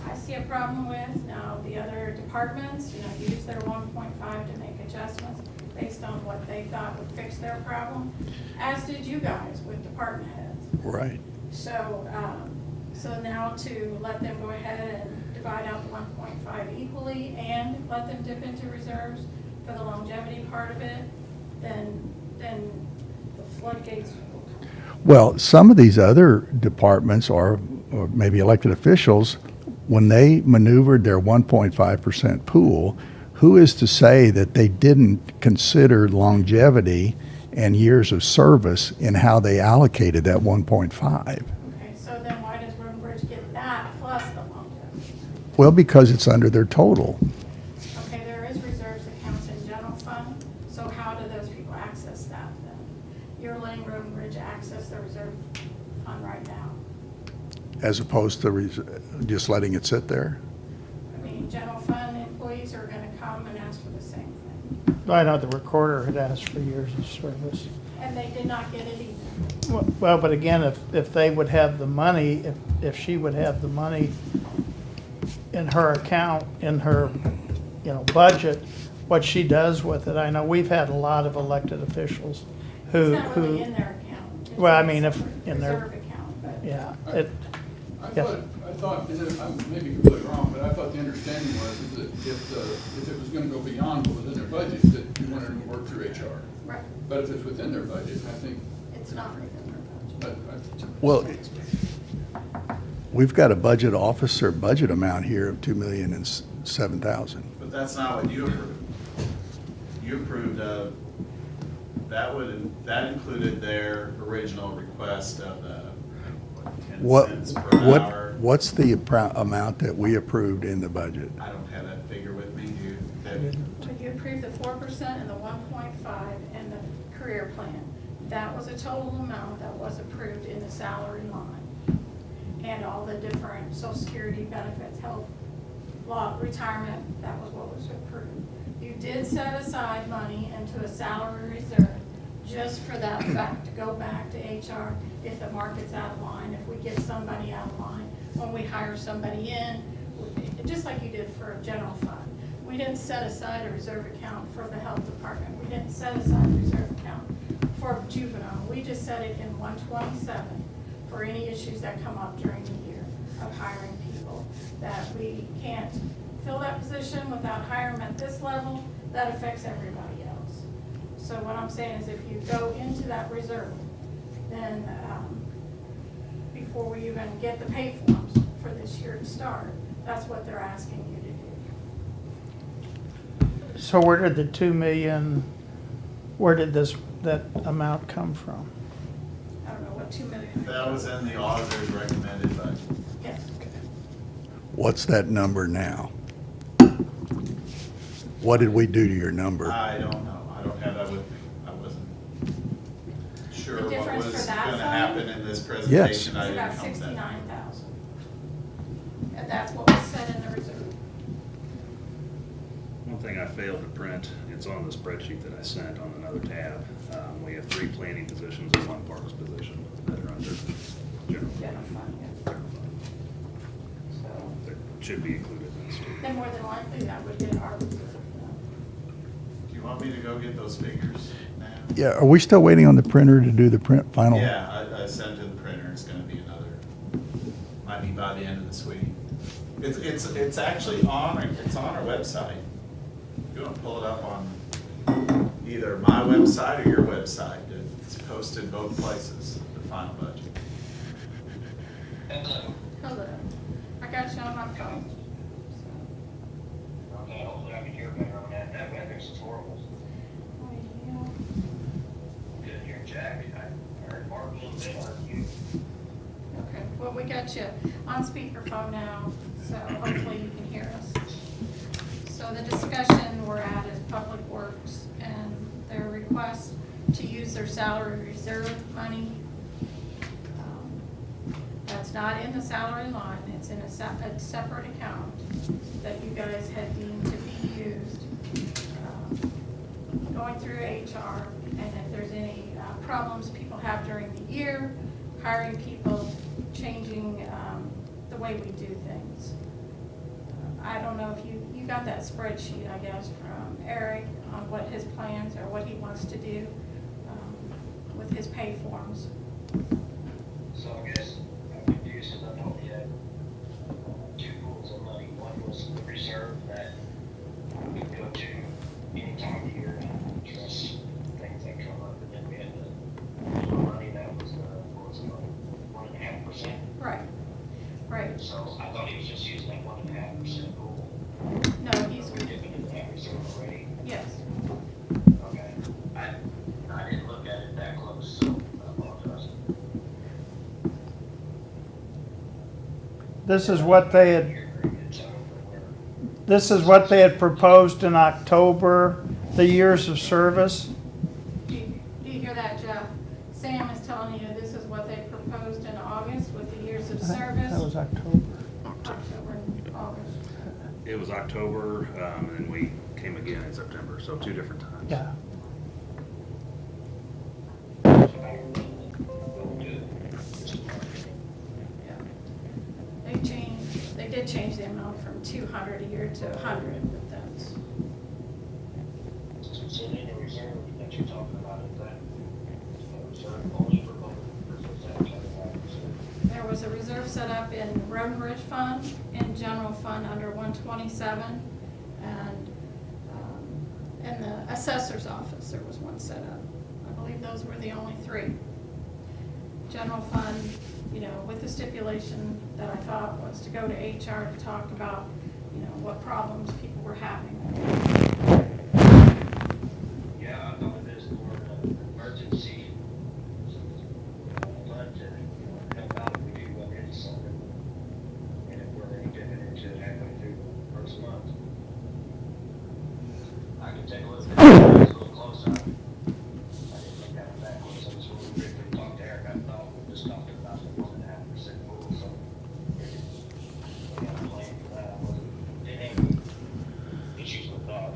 I see a problem with. Now, the other departments, use their 1.5 to make adjustments based on what they thought would fix their problem, as did you guys with department heads. Right. So, so now to let them go ahead and divide out the 1.5 equally and let them dip into reserves for the longevity part of it, then the floodgates will come. Well, some of these other departments or maybe elected officials, when they maneuvered their 1.5% pool, who is to say that they didn't consider longevity and years of service in how they allocated that 1.5? Okay, so then why does Road and Bridge get that plus the longevity? Well, because it's under their total. Okay, there is reserves accounts in general fund, so how do those people access that then? You're letting Road and Bridge access the reserve fund right now. As opposed to just letting it sit there? I mean, general fund employees are gonna come and ask for the same thing, I know the recorder had asked for years of service. and they did not get it either. Well, but again, if they would have the money, if she would have the money in her account, in her, budget, what she does with it, I know we've had a lot of elected officials who. It's not really in their account. It's Well, I a mean, if separate in their- reserve account, but. Yeah, I Yeah. thought, I may be completely wrong, but I thought the understanding was is that if it was gonna go beyond what was in their budget, that you wanted them to work through HR. Right, But if it's within their budget, I think, it's not within their budget. Well, we've got a budget officer budget amount here of $2,007,000. But that's not what you approved. You approved that included their original request of the 10 cents per hour. What's the amount that we approved in the budget? I don't have that figure with me, do you? But you approved the 4% and the 1.5 and the career plan. That was a total amount that was approved in the salary line. And all the different social security benefits, health, law, retirement, that was what was approved. You did set aside money into a salary reserve just for that fact, to go back to HR if the market's out of line, if we get somebody out of line, when we hire somebody in, just like you did for a general fund. We didn't set aside a reserve account for the health department. We didn't set aside a reserve account for juvenile. We just set it in 127 for any issues that come up during the year of hiring people. That we can't fill that position without hiring them at this level, that affects everybody else. So what I'm saying is if you go into that reserve, then before we even get the pay forms for this year to start, that's what they're asking you to do. So where did the 2 million, where did that amount come from? I don't know what 2 million. That was in the auditor's recommended budget. Yes. What's that number now? What did we do to your number? I don't know. I don't have that with me. I wasn't sure The what difference was for that gonna fund happen in this Yes. presentation. I It's didn't about come to that. 69,000. And that's what was set in the reserve. One thing I failed to print, it's on the spreadsheet that I sent on another tab. We have 3 planning positions and 1 parks position that are under general General fund. fund, yeah. So, That should be included in this too. then more than likely that would hit our reserve. Do you want me to go get those figures now? Yeah, are we still waiting on the printer to do the final? Yeah, I sent It's actually on our website. You want to pull it up on either my website or your website. It's posted both places, the final budget. Hello. I got you on my phone. Okay, hopefully I can hear better on that. That weather's horrible. Well, Good to hear Jack. I heard Mark a little bit on you. okay, well, we got you on speakerphone now, so hopefully you can hear us. So the discussion we're at is Public Works and their request to use their salary reserve money. That's not in the salary line, it's in a separate account that you guys had deemed to be used. Going through HR, and if there's any problems people have during the year, hiring people, changing the way we do things. I don't know if you got that spreadsheet, I guess, from Eric on what his plans or what he wants to do with his pay forms. So I guess I'm confused because I thought we had two pools of money. One was the reserve that could go to any time of year and address things that come up. And then we had the money that was what was it, 1.5%. Right, right. So I thought he was just using that 1.5% pool. No, he's, We're dipping into that reserve already. yes. Okay. I didn't look at it that close, so I apologize. This is what they had proposed in October, the years of service. Do you hear that, Jeff? Sam is telling you this is what they proposed in August with the years of service. That was October. October and August. It was October, and then we came again in September, so 2 different times. Yeah. Yeah. They did change the amount from 200 a year to 100, but that's, So then the reserve that you're talking about, is that a reserve only for both, or is that kind of reserve? there was a reserve set up in Road and Bridge Fund, in General Fund under 127, and in the Assessor's Office, there was one set up. I believe those were the only 3. General Fund, with the stipulation that I thought was to go to HR to talk about, what problems people were having. Yeah, I thought it is more of an emergency fund to help out if we do run into something. And if we're already dipping into it halfway through the first month. I can take a look at it, it's a little closer. I didn't look at it that close, I just really briefly talked to Eric, I thought we just talked about the 1.5% pool, so. We got a plan for that, didn't have any issues with that.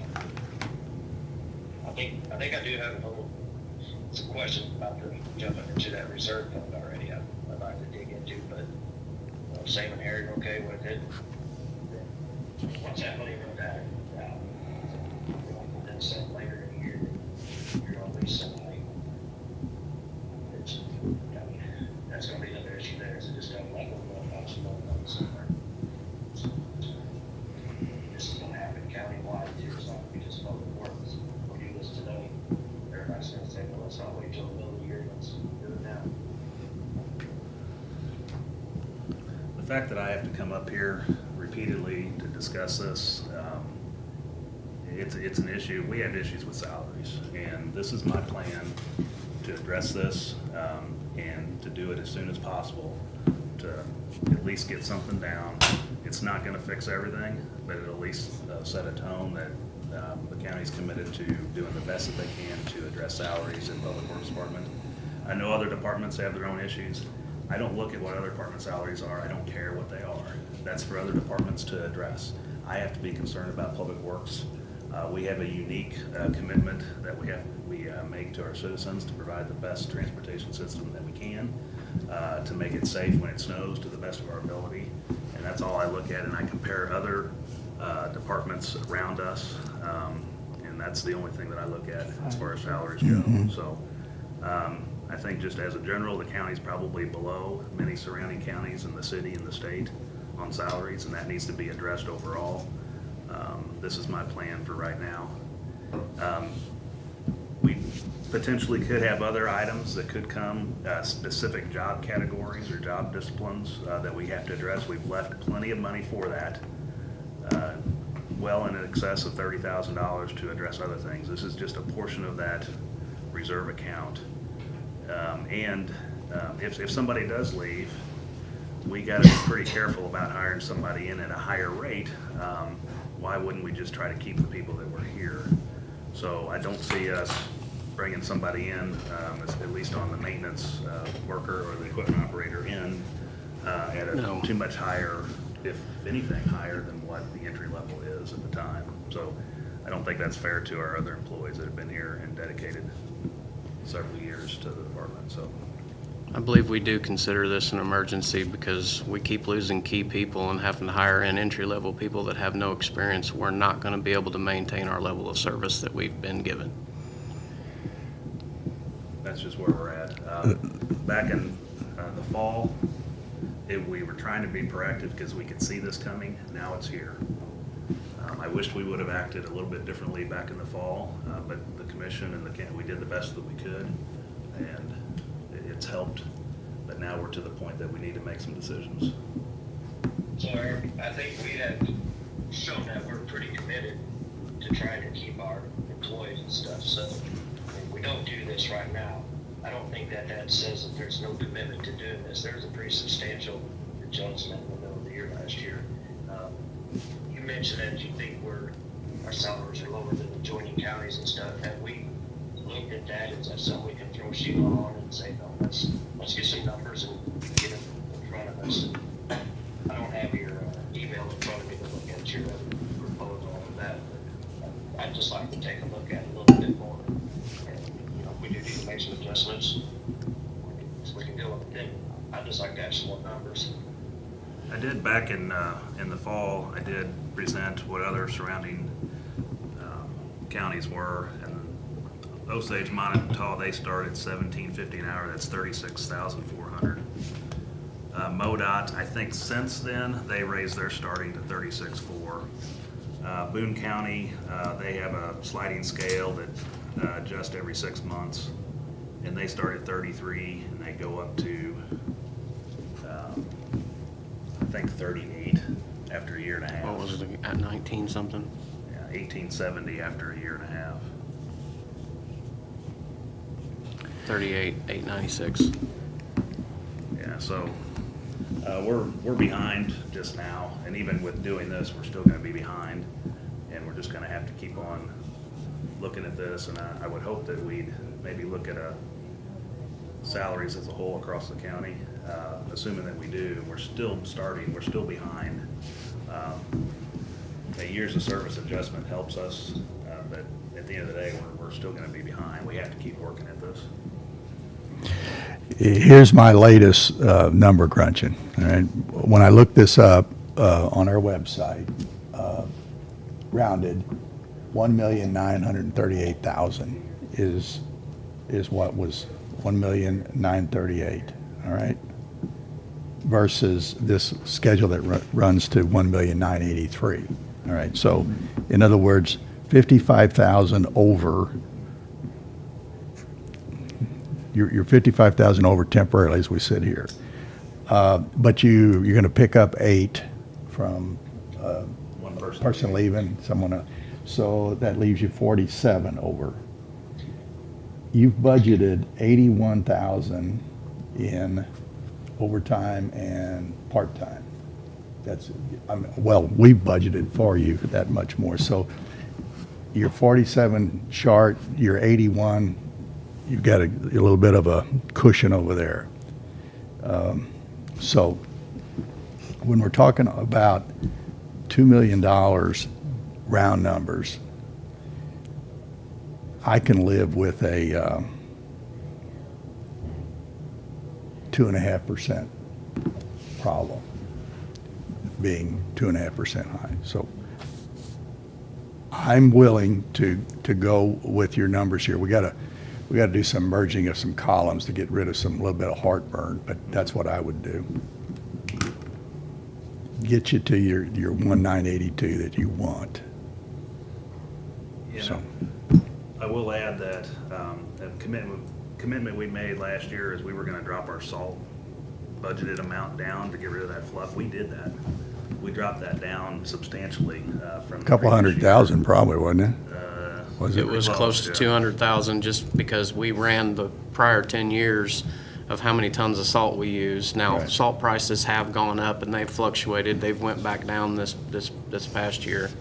I think I do have some questions about the jumping into that reserve fund already. I'd like to dig into, but Sam and Harry are okay with it. Once that money runs out, then some later in the year, you're gonna lease somebody. That's gonna be another issue there, is it just gonna like $1,000 somewhere. This is gonna happen countywide too, it's not gonna be just Public Works. We do this today, everybody's gonna say, well, let's not wait till the middle of the year, let's do it now. The fact that I have to come up here repeatedly to discuss this, it's an issue. We have issues with salaries, and this is my plan to address this, and to do it as soon as possible, to at least get something down. It's not gonna fix everything, but it'll at least set a tone that the county's committed to doing the best that they can to address salaries in Public Works Department. I know other departments have their own issues. I don't look at what other department salaries are. I don't care what they are. That's for other departments to address. I have to be concerned about Public Works. We have a unique commitment that we make to our citizens to provide the best transportation system that we can, to make it safe when it snows to the best of our ability. And that's all I look at, and I compare other departments around us, and that's the only thing that I look at as far as salaries go. So I think just as a general, the county's probably below many surrounding counties in the city and the state on salaries, and that needs to be addressed overall. This is my plan for right now. We potentially could have other items that could come, specific job categories or job disciplines that we have to address. We've left plenty of money for that, well in excess of $30,000 to address other things. This is just a portion of that reserve account. If somebody does leave, we gotta be pretty careful about hiring somebody in at a higher rate. Why wouldn't we just try to keep the people that were here? So I don't see us bringing somebody in, at least on the maintenance worker or the equipment operator in, at No. a too much higher, if anything, higher than what the entry level is at the time. So I don't think that's fair to our other employees that have been here and dedicated several years to the department, so. I believe we do consider this an emergency because we keep losing key people and having to hire in entry-level people that have no experience. We're not going to be able to maintain our level of service that we've been given. That's just where we're at. Back in the fall, we were trying to be proactive because we could see this coming. Now it's here. I wished we would have acted a little bit differently back in the fall, but the commission and we did the best that we could, and it's helped. But now we're to the point that we need to make some decisions. So Eric, I think we have shown that we're pretty committed to trying to keep our employees and stuff. So if we don't do this right now, I don't think that says that there's no commitment to doing this. There's a pretty substantial adjustment in the middle of the year last year. You mentioned that you think our salaries are lower than adjoining counties and stuff. Have we looked at that? Is that something we can throw Sheila on and say, no, let's get some numbers and get them in front of us? I don't have your email in front of me to look at your proposal and that, but I'd just like to take a look at it a little bit more. And, if we do need to make some adjustments, we can deal with it then. I'd just like to have some more numbers. I did back in the fall, I did present what other surrounding counties were, and Osage, Montauk, they start at $17.50 an hour. That's $36,400. MoDOT, I think since then they raised their starting to $36,400. Boone County, they have a sliding scale that adjusts every 6 months, and they start at $33 and they go up to I think 38 after a year and a half. What was it, at 19 something? Yeah, 1870 after a year and a half. 38,896. Yeah, so we're behind just now, and even with doing this, we're still going to be behind, and we're just going to have to keep on looking at this. And I would hope that we'd maybe look at salaries as a whole across the county, assuming that we do. We're still behind. A years of service adjustment helps us, but at the end of the day, we're still going to be behind. We have to keep working at this. Here's my latest number crunching. All right, when I looked this up on our website, rounded 1,938,000 is what was 1,938,000. All right, versus this schedule that runs to 1,983,000. All right, so in other words, 55,000 over. You're 55,000 over temporarily as we sit here. But you're going to pick up 8 from One person. person leaving, someone else. So that leaves you 47 over. You've budgeted 81,000 in overtime and part-time. Well, we've budgeted for you that much more. So you're 47 short, you're 81. You've got a little bit of a cushion over there. So when we're talking about $2 million round numbers, I can live with a 2.5% problem being 2.5% high. So I'm willing to go with your numbers here. We got to do some merging of some columns to get rid of a little bit of heartburn, but that's what I would do. get you to your 1982 that you want. You So- know, I will add that, a commitment we made last year is we were gonna drop our salt budgeted amount down to get rid of that fluff. We did that. We dropped that down substantially, from. A couple $100,000 probably, wasn't it? Was It was close to 200,000 just because we ran the prior 10 years of how many tons of salt we use. Now, Right. salt prices have gone up and they've fluctuated. They've went back down this past year.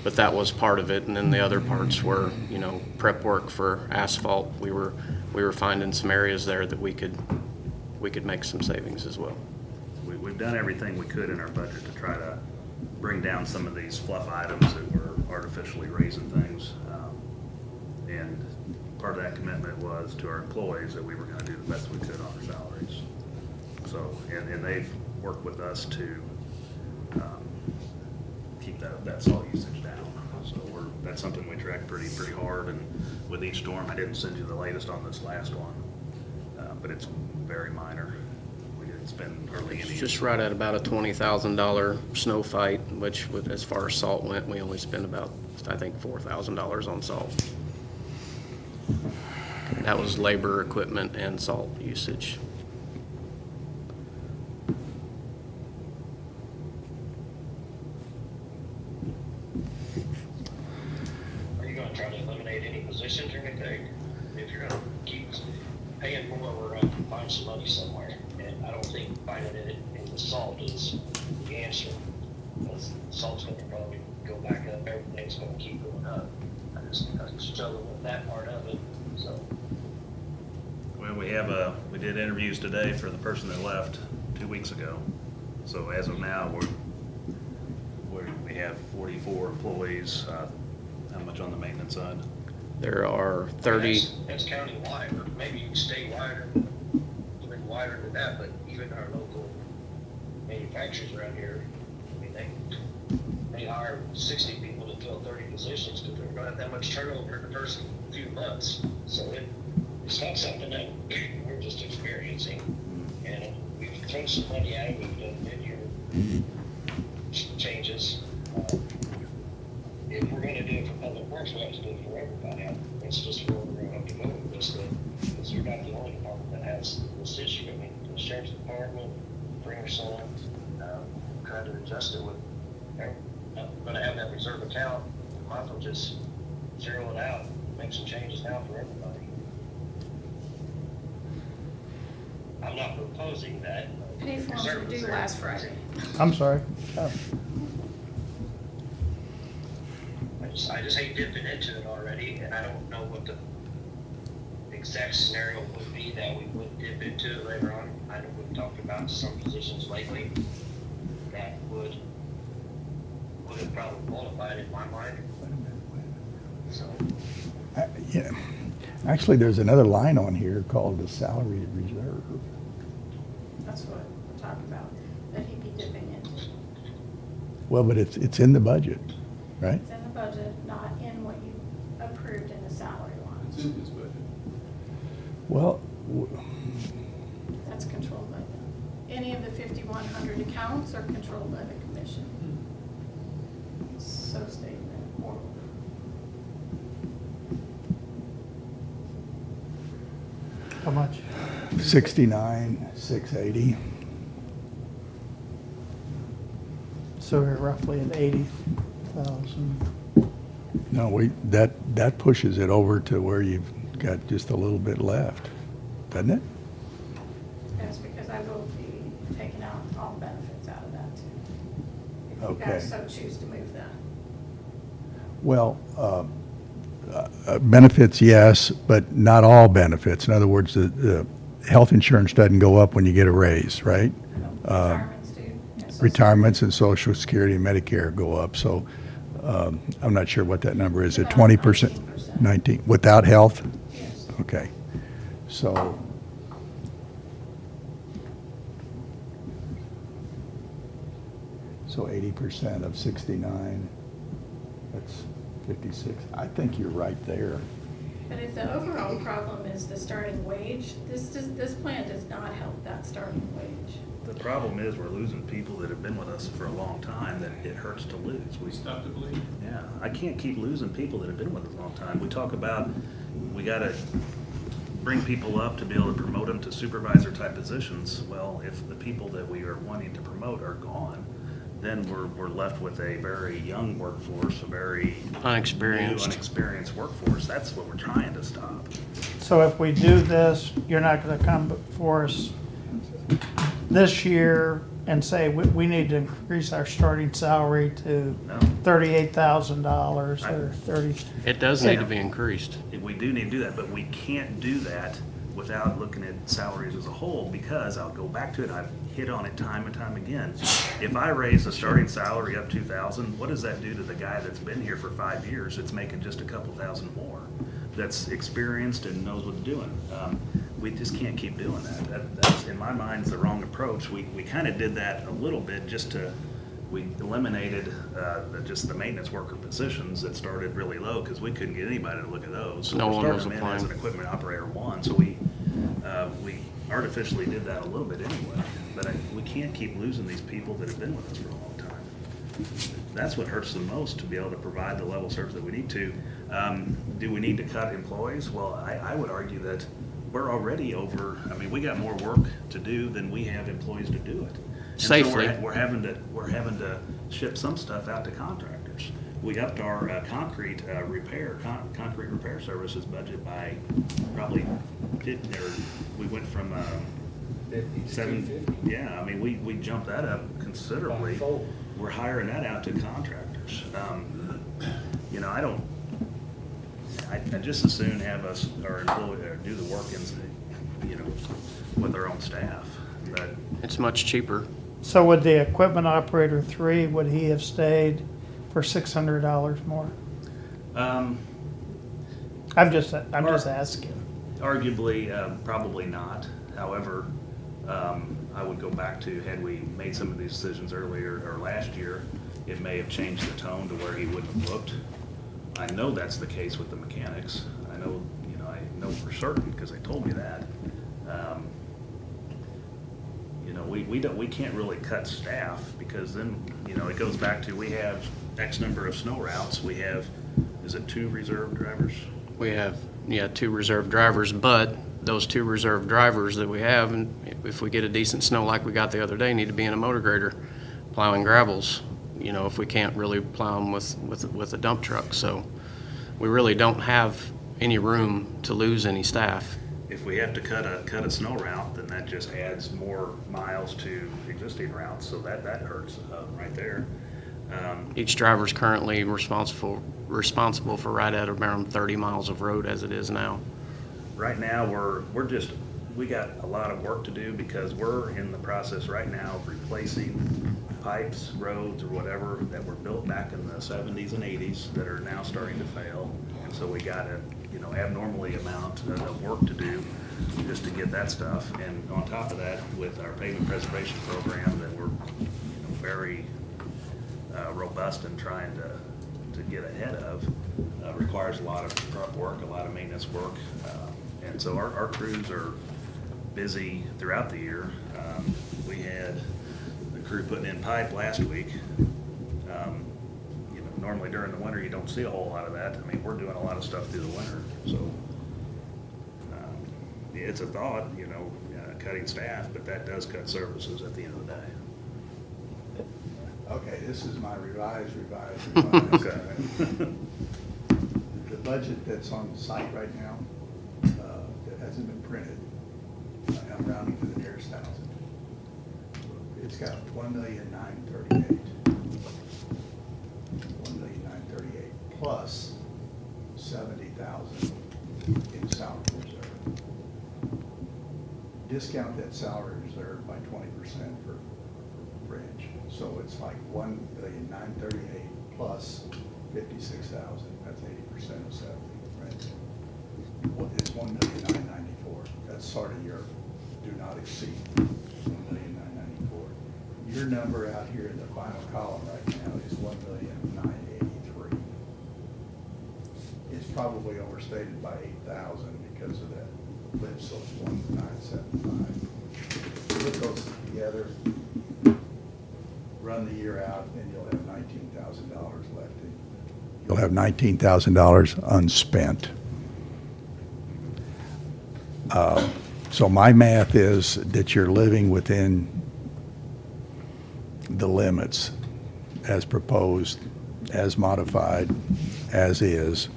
But that was part of it. And then the other parts were, you know, prep work for asphalt. We were finding some areas there that we could make some savings as well. We've done everything we could in our budget to try to bring down some of these fluff items that were artificially raising things. And part of that commitment was to our employees that we were gonna do the best we could on their salaries. So, and they've worked with us to keep that salt usage down. So that's something we track pretty hard, and with each storm, I didn't send you the latest on this last one, but it's very minor. We didn't spend hardly any. It's just right at about a $20,000 snow fight, which as far as salt went, we only spent about, I think, $4,000 on salt. That was labor, equipment, and salt usage. Are you gonna try to eliminate any positions or anything? If you're gonna keep paying more, we're gonna have to find some money somewhere. And I don't think finding it in the salt is the answer. Because salt's gonna probably go back up, everything's gonna keep going up. I'm struggling with that part of it, so. Well, we did interviews today for the person that left 2 weeks ago. So as of now, we have 44 employees. How much on the maintenance side? There are 30. That's countywide, or maybe statewide, or even wider than that, but even our local manufacturers around here, I mean, they hire 60 people to fill 30 positions because they're gonna have that much turnover in the first few months. So it's not something that we're just experiencing. And we've thrown some money at it, we've done mid-year changes. If we're gonna do it for public works, we have to do it for everybody. That's just where we're gonna have to go with this thing, because you're not the only department that has this issue. I mean, the sheriff's department, Bringerson, trying to adjust it with, we're gonna have that reserve account, might as well just zero it out, make some changes now for everybody. I'm not proposing that. Pay forms were due last Friday. I'm sorry. Oh. I just hate dipping into it already, and I don't know what the exact scenario would be that we would dip into it later on. I know we've talked about some positions lately that would have probably qualified in my mind. So, Yeah. Actually, there's another line on here called the salary reserve. That's what we're talking about, that he'd be dipping into. Well, but it's in the budget, right? It's in the budget, not in what you approved in the salary It's line. in his budget. Well, That's controlled by them. Any of the 5,100 accounts are controlled by the commission. So stated in the order. How much? 69,680. So we're roughly at 80,000. No, that pushes it over to where you've got just a little bit left, doesn't it? That's because I will be taking out all benefits out of that too. If you Okay. guys so choose to move that. Well, benefits, yes, but not all benefits. In other words, the health insurance doesn't go up when you get a raise, right? Retirements do. and Social Retirements and Social Security and Medicare go up, so I'm not sure what that number is. At About 20%? 19%. 19, without health? Yes. Okay, so. So 80% of 69, that's 56. I think you're right there. But if the overall problem is the starting wage, this plan does not help that starting wage. The problem is we're losing people that have been with us for a long time that it hurts to lose. We Stop the bleeding. Yeah, I can't keep losing people that have been with us a long time. We talk about, we gotta bring people up to be able to promote them to supervisor type positions. Well, if the people that we are wanting to promote are gone, then we're left with a very young workforce, a very Unexperienced. new, unexperienced workforce. That's what we're trying to stop. So if we do this, you're not gonna come before us this year and say, we need to increase our starting salary to No. $38,000 or 30. It does need to be increased. We do need to do that, but we can't do that without looking at salaries as a whole, because I'll go back to it, I've hit on it time and time again. If I raise the starting salary up 2,000, what does that do to the guy that's been here for 5 years, that's making just a couple thousand more, that's experienced and knows what they're doing? We just can't keep doing that. That's, in my mind, is the wrong approach. We kind of did that a little bit just to, we eliminated just the maintenance worker positions that started really low because we couldn't get anybody to look at those. So No we're one starting was them in applying. as an equipment operator one, so we artificially did that a little bit anyway. But we can't keep losing these people that have been with us for a long time. That's what hurts the most, to be able to provide the level of service that we need to. Do we need to cut employees? Well, I would argue that we're already over, I mean, we got more work to do than we have employees to do it. And so Safely. we're having to ship some stuff out to contractors. We upped our concrete repair services budget by probably, we went from 50 to 7, 250. yeah, I mean, we jumped that up considerably. Fivefold. We're hiring that out to contractors. You know, I'd just as soon have our employee do the work in, you know, with our own staff, but It's much cheaper. So would the equipment operator 3, would he have stayed for $600 more? I'm just asking. arguably, probably not. However, I would go back to, had we made some of these decisions earlier or last year, it may have changed the tone to where he wouldn't have looked. I know that's the case with the mechanics. I know for certain because they told me that. You know, we can't really cut staff because then, you know, it goes back to, we have X number of snow routes. We have, is it 2 reserve drivers? We have, 2 reserve drivers, but those 2 reserve drivers that we have, and if we get a decent snow like we got the other day, need to be in a motor grader plowing gravels, you know, if we can't really plow them with a dump truck. So we really don't have any room to lose any staff. If we have to cut a snow route, then that just adds more miles to existing routes, so that hurts right there. Each driver's currently responsible for right at around 30 miles of road as it is now. Right now, we got a lot of work to do because we're in the process right now of replacing pipes, roads, or whatever that were built back in the 70s and 80s that are now starting to fail. And so we got a, abnormally amount of work to do just to get that stuff. And on top of that, with our pavement preservation program that we're very robust in trying to get ahead of, requires a lot of prep work, a lot of maintenance work. And so our crews are busy throughout the year. We had the crew putting in pipe last week. Normally during the winter, you don't see a whole lot of that. I mean, we're doing a lot of stuff through the winter, so it's a thought, cutting staff, but that does cut services at the end of the day. Okay, this is my revised. Okay. The budget that's on the site right now, that hasn't been printed, I'm rounding to the nearest thousand. It's got 1,938,000. 1,938,000 plus 70,000 in salary reserve. Discount that salary reserve by 20% for fringe. So it's like 1,938,000 plus 56,000. That's 80% of 70, right? It's 1,994,000. That's sort of your do not exceed 1,994,000. Your number out here in the final column right now is 1,983,000. If probably overstated by 8,000 because of that lift, so it's 1,975. Put those together, run the year out, and you'll have $19,000 left. You'll have $19,000 unspent. So my math is that you're living within the limits as proposed, as modified, as is.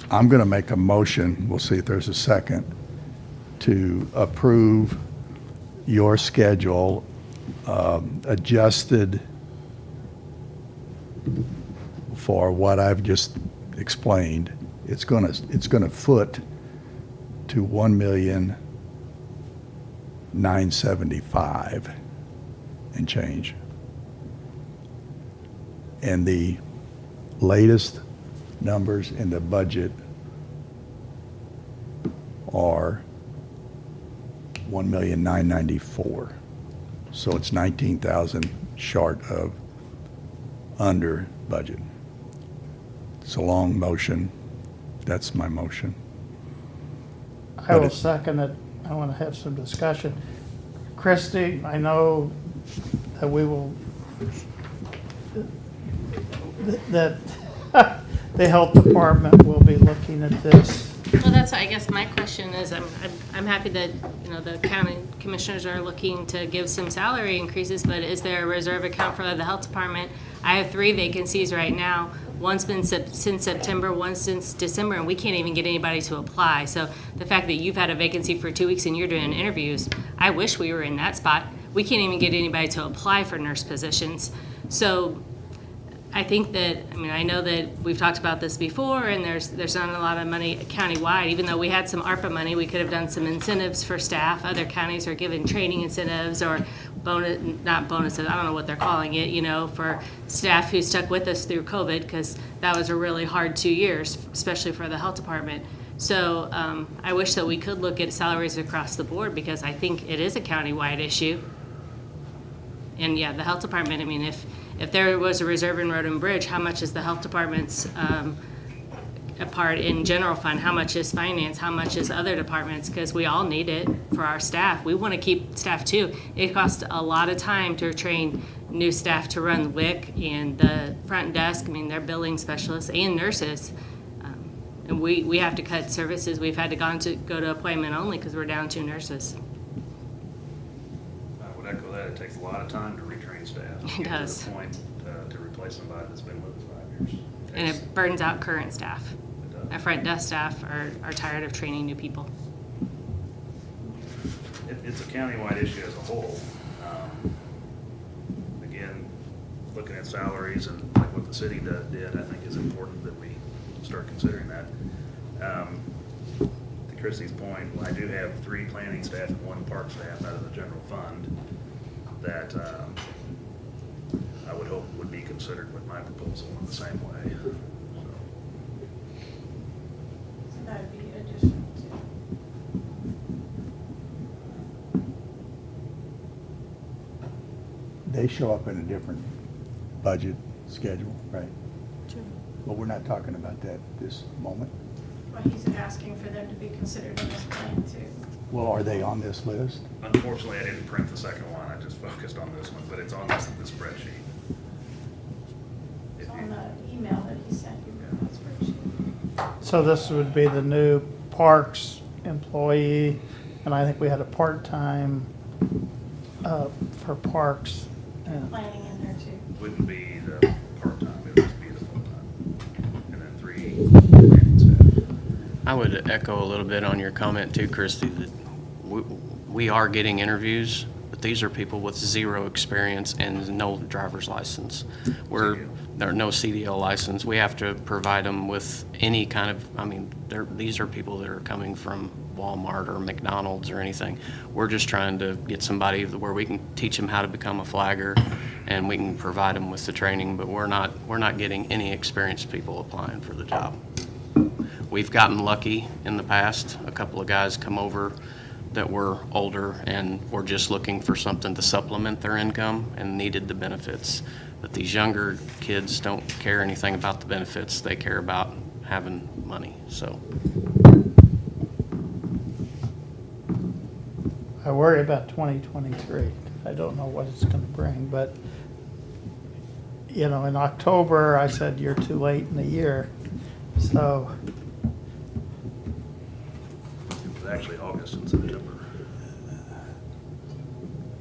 I'm going to make a motion, we'll see if there's a second, to approve your schedule adjusted for what I've just explained. It's going to foot to $1,975,000 and change. And the latest numbers in the budget are $1,994,000. So it's 19,000 short of under budget. It's a long motion. That's my motion. I will second it. I want to have some discussion. Christie, I know that we will, that the health department will be looking at this. Well, that's, I guess my question is, I'm happy that, you know, the county commissioners are looking to give some salary increases, but is there a reserve account for the health department? I have 3 vacancies right now. One's been since September, one since December, and we can't even get anybody to apply. So the fact that you've had a vacancy for 2 weeks and you're doing interviews, I wish we were in that spot. We can't even get anybody to apply for nurse positions. So I think that, I mean, I know that we've talked about this before, and there's not a lot of money countywide. Even though we had some ARPA money, we could have done some incentives for staff. Other counties are giving training incentives or not bonuses, I don't know what they're calling it, you know, for staff who stuck with us through COVID, because that was a really hard 2 years, especially for the health department. So I wish that we could look at salaries across the board, because I think it is a countywide issue. And yeah, the health department, I mean, if there was a reserve in Road and Bridge, how much is the health department's a part in general fund? How much is finance? How much is other departments? Because we all need it for our staff. We want to keep staff too. It costs a lot of time to train new staff to run WIC and the front desk. I mean, they're billing specialists and nurses. And we have to cut services. We've had to go to appointment only because we're down 2 nurses. I would echo that. It takes a lot of time to retrain staff. It does. To the point to replace somebody that's been with us 5 years. And it burns out current staff. It does. Our front desk staff are tired of training new people. It's a countywide issue as a whole. Again, looking at salaries and like what the city did, I think is important that we start considering that. To Christie's point, I do have 3 planning staff and 1 park staff out of the general fund that I would hope would be considered with my proposal in the same way. So that'd be additional to. They show up in a different budget schedule, right? Sure. But we're not talking about that this moment. Well, he's asking for them to be considered in this plan too. Well, are they on this list? Unfortunately, I didn't print the second one. I just focused on this one, but it's on this spreadsheet. It's on the email that he sent you, that spreadsheet. So this would be the new parks employee, and I think we had a part-time for parks. and- Planning in there too. Wouldn't be the part-time, it would just be the full-time. And then 3 planning staff. I would echo a little bit on your comment too, Christie, that we are getting interviews, but these are people with 0 experience and no driver's license. There are no CDL license. We have to provide them with any kind of, I mean, these are people that are coming from Walmart or McDonald's or anything. We're just trying to get somebody where we can teach them how to become a flagger, and we can provide them with the training, but we're not getting any experienced people applying for the job. We've gotten lucky in the past. A couple of guys come over that were older and were just looking for something to supplement their income and needed the benefits. But these younger kids don't care anything about the benefits. They care about having money, so. I worry about 2023. I don't know what it's gonna bring, but, you know, in October, I said, you're too late in the year. So, It was actually August and September.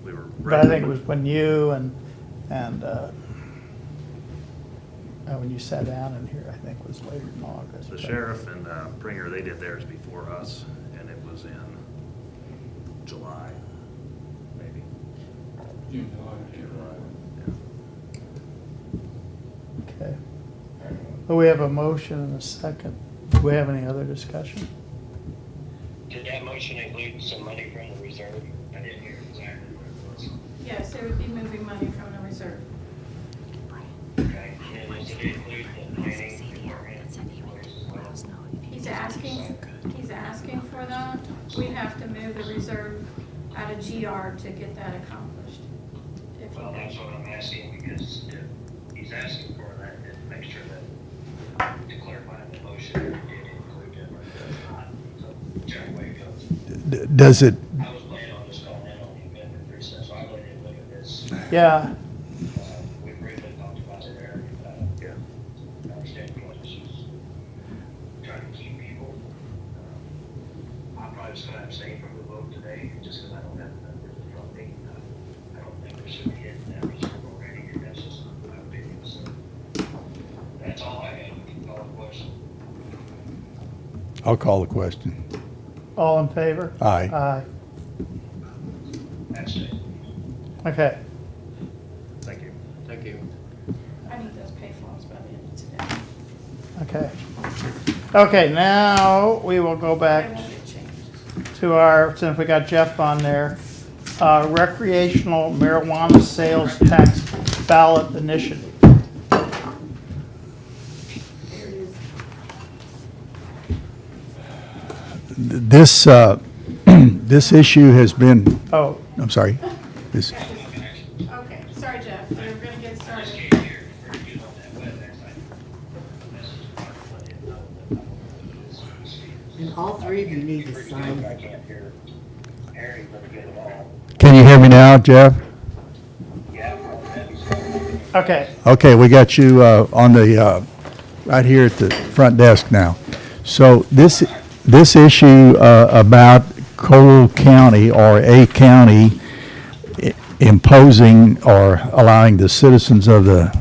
We were. but I think it was when you and when you sat down in here, I think was later in August. The but- sheriff and Pringer, they did theirs before us, and it was in July, maybe. June, July, Yeah. Okay. Well, we have a motion and a second. Do we have any other discussion? Did that motion include some money from the reserve? I didn't hear exactly what it was. Yes, it would be moving money from the reserve. Okay, and does it include the planning department? He's asking for that. We have to move the reserve out of GR to get that accomplished. If Well, that's what I'm asking, because if he's asking for that, then make sure that, to clarify the motion, it did include it, or it does not. So, whichever way it goes. Does it, I was planning on just calling in on the amendment recess, so I went and looked at this. Yeah, We briefly talked about it there. Yeah. I understand what she's trying to keep people. I'm probably just gonna abstain from the vote today, just because I don't have the numbers in front of me. I don't think we should be hitting that reserve already, and that's just my opinion, so. That's all I have, you can call the question. I'll call the question. all in favor? Aye. Aye. Abstain. Okay. Thank you. Thank you. I need those pay forms by the end of today. Okay. Okay, now we will go They back won't get changed. to our, since we got Jeff on there, recreational marijuana sales tax ballot initiative. There it is. This, this issue has been, Oh, I'm sorry, this, Okay, sorry, Jeff, we're gonna get started. Came here for you on that WebEx, I messaged Mark, let him know that And all three of you need to Pretty sign good, I it. can't hear Harry really good at all. can you hear me now, Jeff? Yeah, okay. Okay, we got you on the, right here at the front desk now. So this issue about Cole County or a county imposing or allowing the citizens of the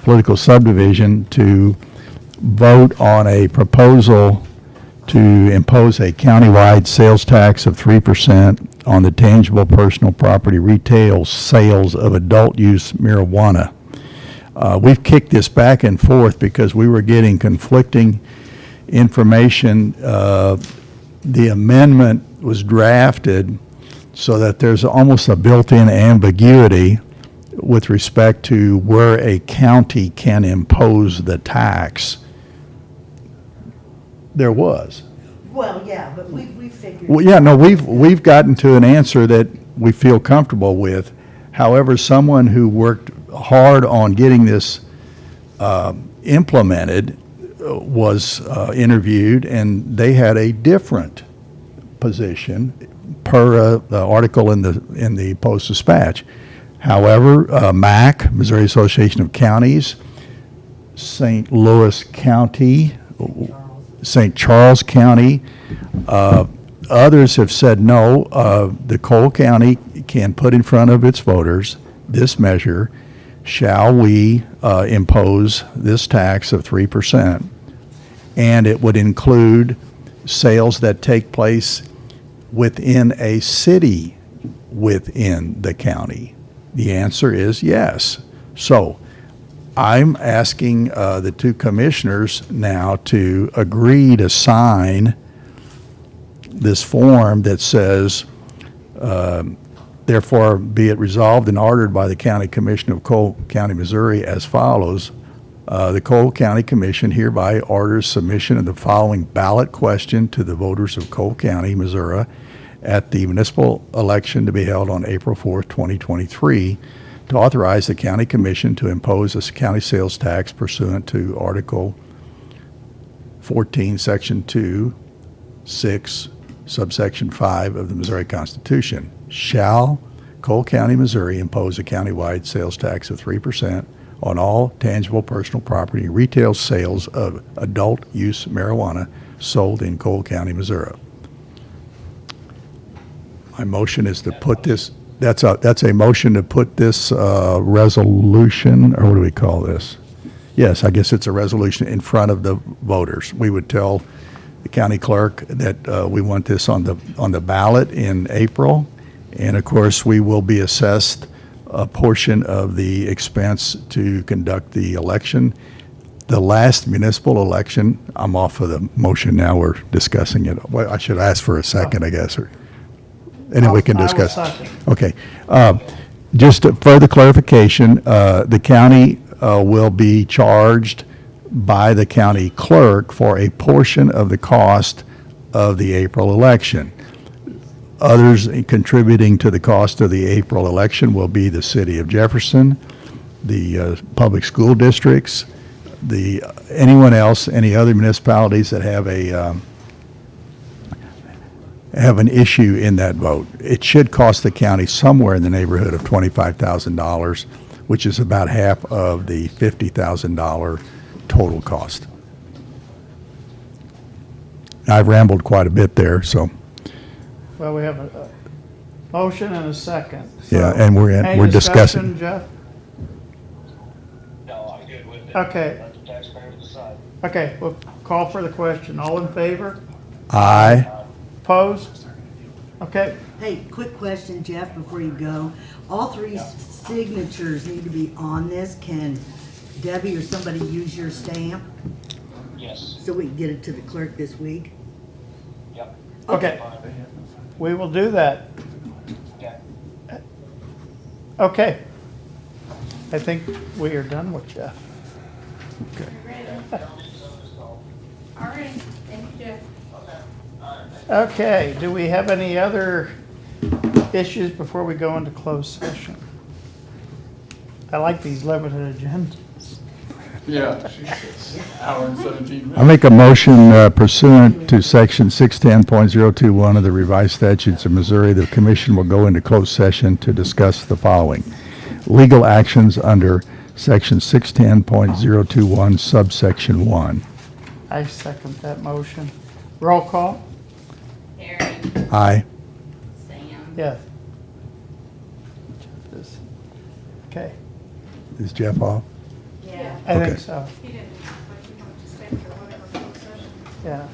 political subdivision to vote on a proposal to impose a countywide sales tax of 3% on the tangible personal property retail sales of adult use marijuana. We've kicked this back and forth because we were getting conflicting information. The amendment was drafted so that there's almost a built-in ambiguity with respect to where a county can impose the tax. There was. Well, yeah, but we figured. Well, yeah, no, we've gotten to an answer that we feel comfortable with. However, someone who worked hard on getting this implemented was interviewed, and they had a different position per the article in the Post-Dispatch. However, MAC, Missouri Association of Counties, St. Louis County, St. Charles County, others have said no, the Cole County can put in front of its voters this measure, shall we impose this tax of 3%? And it would include sales that take place within a city within the county. The answer is yes. So I'm asking the two commissioners now to agree to sign this form that says, therefore be it resolved and ordered by the County Commission of Cole County, Missouri as follows. The Cole County Commission hereby orders submission of the following ballot question to the voters of Cole County, Missouri at the municipal election to be held on April 4th, 2023, to authorize the County Commission to impose a county sales tax pursuant to Article 14, Section 2, 6, subsection 5 of the Missouri Constitution. Shall Cole County, Missouri impose a countywide sales tax of 3% on all tangible personal property retail sales of adult use marijuana sold in Cole County, Missouri. My motion is to put this, that's a motion to put this resolution, or what do we call this? Yes, I guess it's a resolution in front of the voters. We would tell the county clerk that we want this on the ballot in April. And of course, we will be assessed a portion of the expense to conduct the election. The last municipal election, I'm off of the motion now, we're discussing it. Well, I should ask for a second, I guess, or, and then we can I will discuss. second. Okay. Just a further clarification, the county will be charged by the county clerk for a portion of the cost of the April election. Others contributing to the cost of the April election will be the city of Jefferson, the public school districts, anyone else, any other municipalities that have an issue in that vote. It should cost the county somewhere in the neighborhood of $25,000, which is about half of the $50,000 total cost. I've rambled quite a bit there, so. Well, we have a motion and a second. So, Yeah, and we're any discussing. discussion, Jeff? No, I'm good with it. Okay. Let the taxpayers decide. Okay, we'll call for the question. All in favor? Aye. Opposed? Okay, Hey, quick question, Jeff, before you go. All three signatures need to be on this. Can Debbie or somebody use your stamp Yes. so we can get it to the clerk this week? Yep. okay. We will do that. Okay. Okay. I think we are done with Jeff. All right, thank you, Jeff. Okay, do we have any other issues before we go into closed session? I like these limited agendas. Yeah. Hour and 17 minutes. I make a motion pursuant to section 610.021 of the revised statutes of Missouri, the commission will go into closed session to discuss the following. Legal actions under section 610.021 subsection 1. I second that motion. Roll call? Harry, Aye. Sam, Yes. Okay, Is Jeff off? yeah. I think Okay. so, He didn't, but he wanted to stay for whatever closed session. yeah.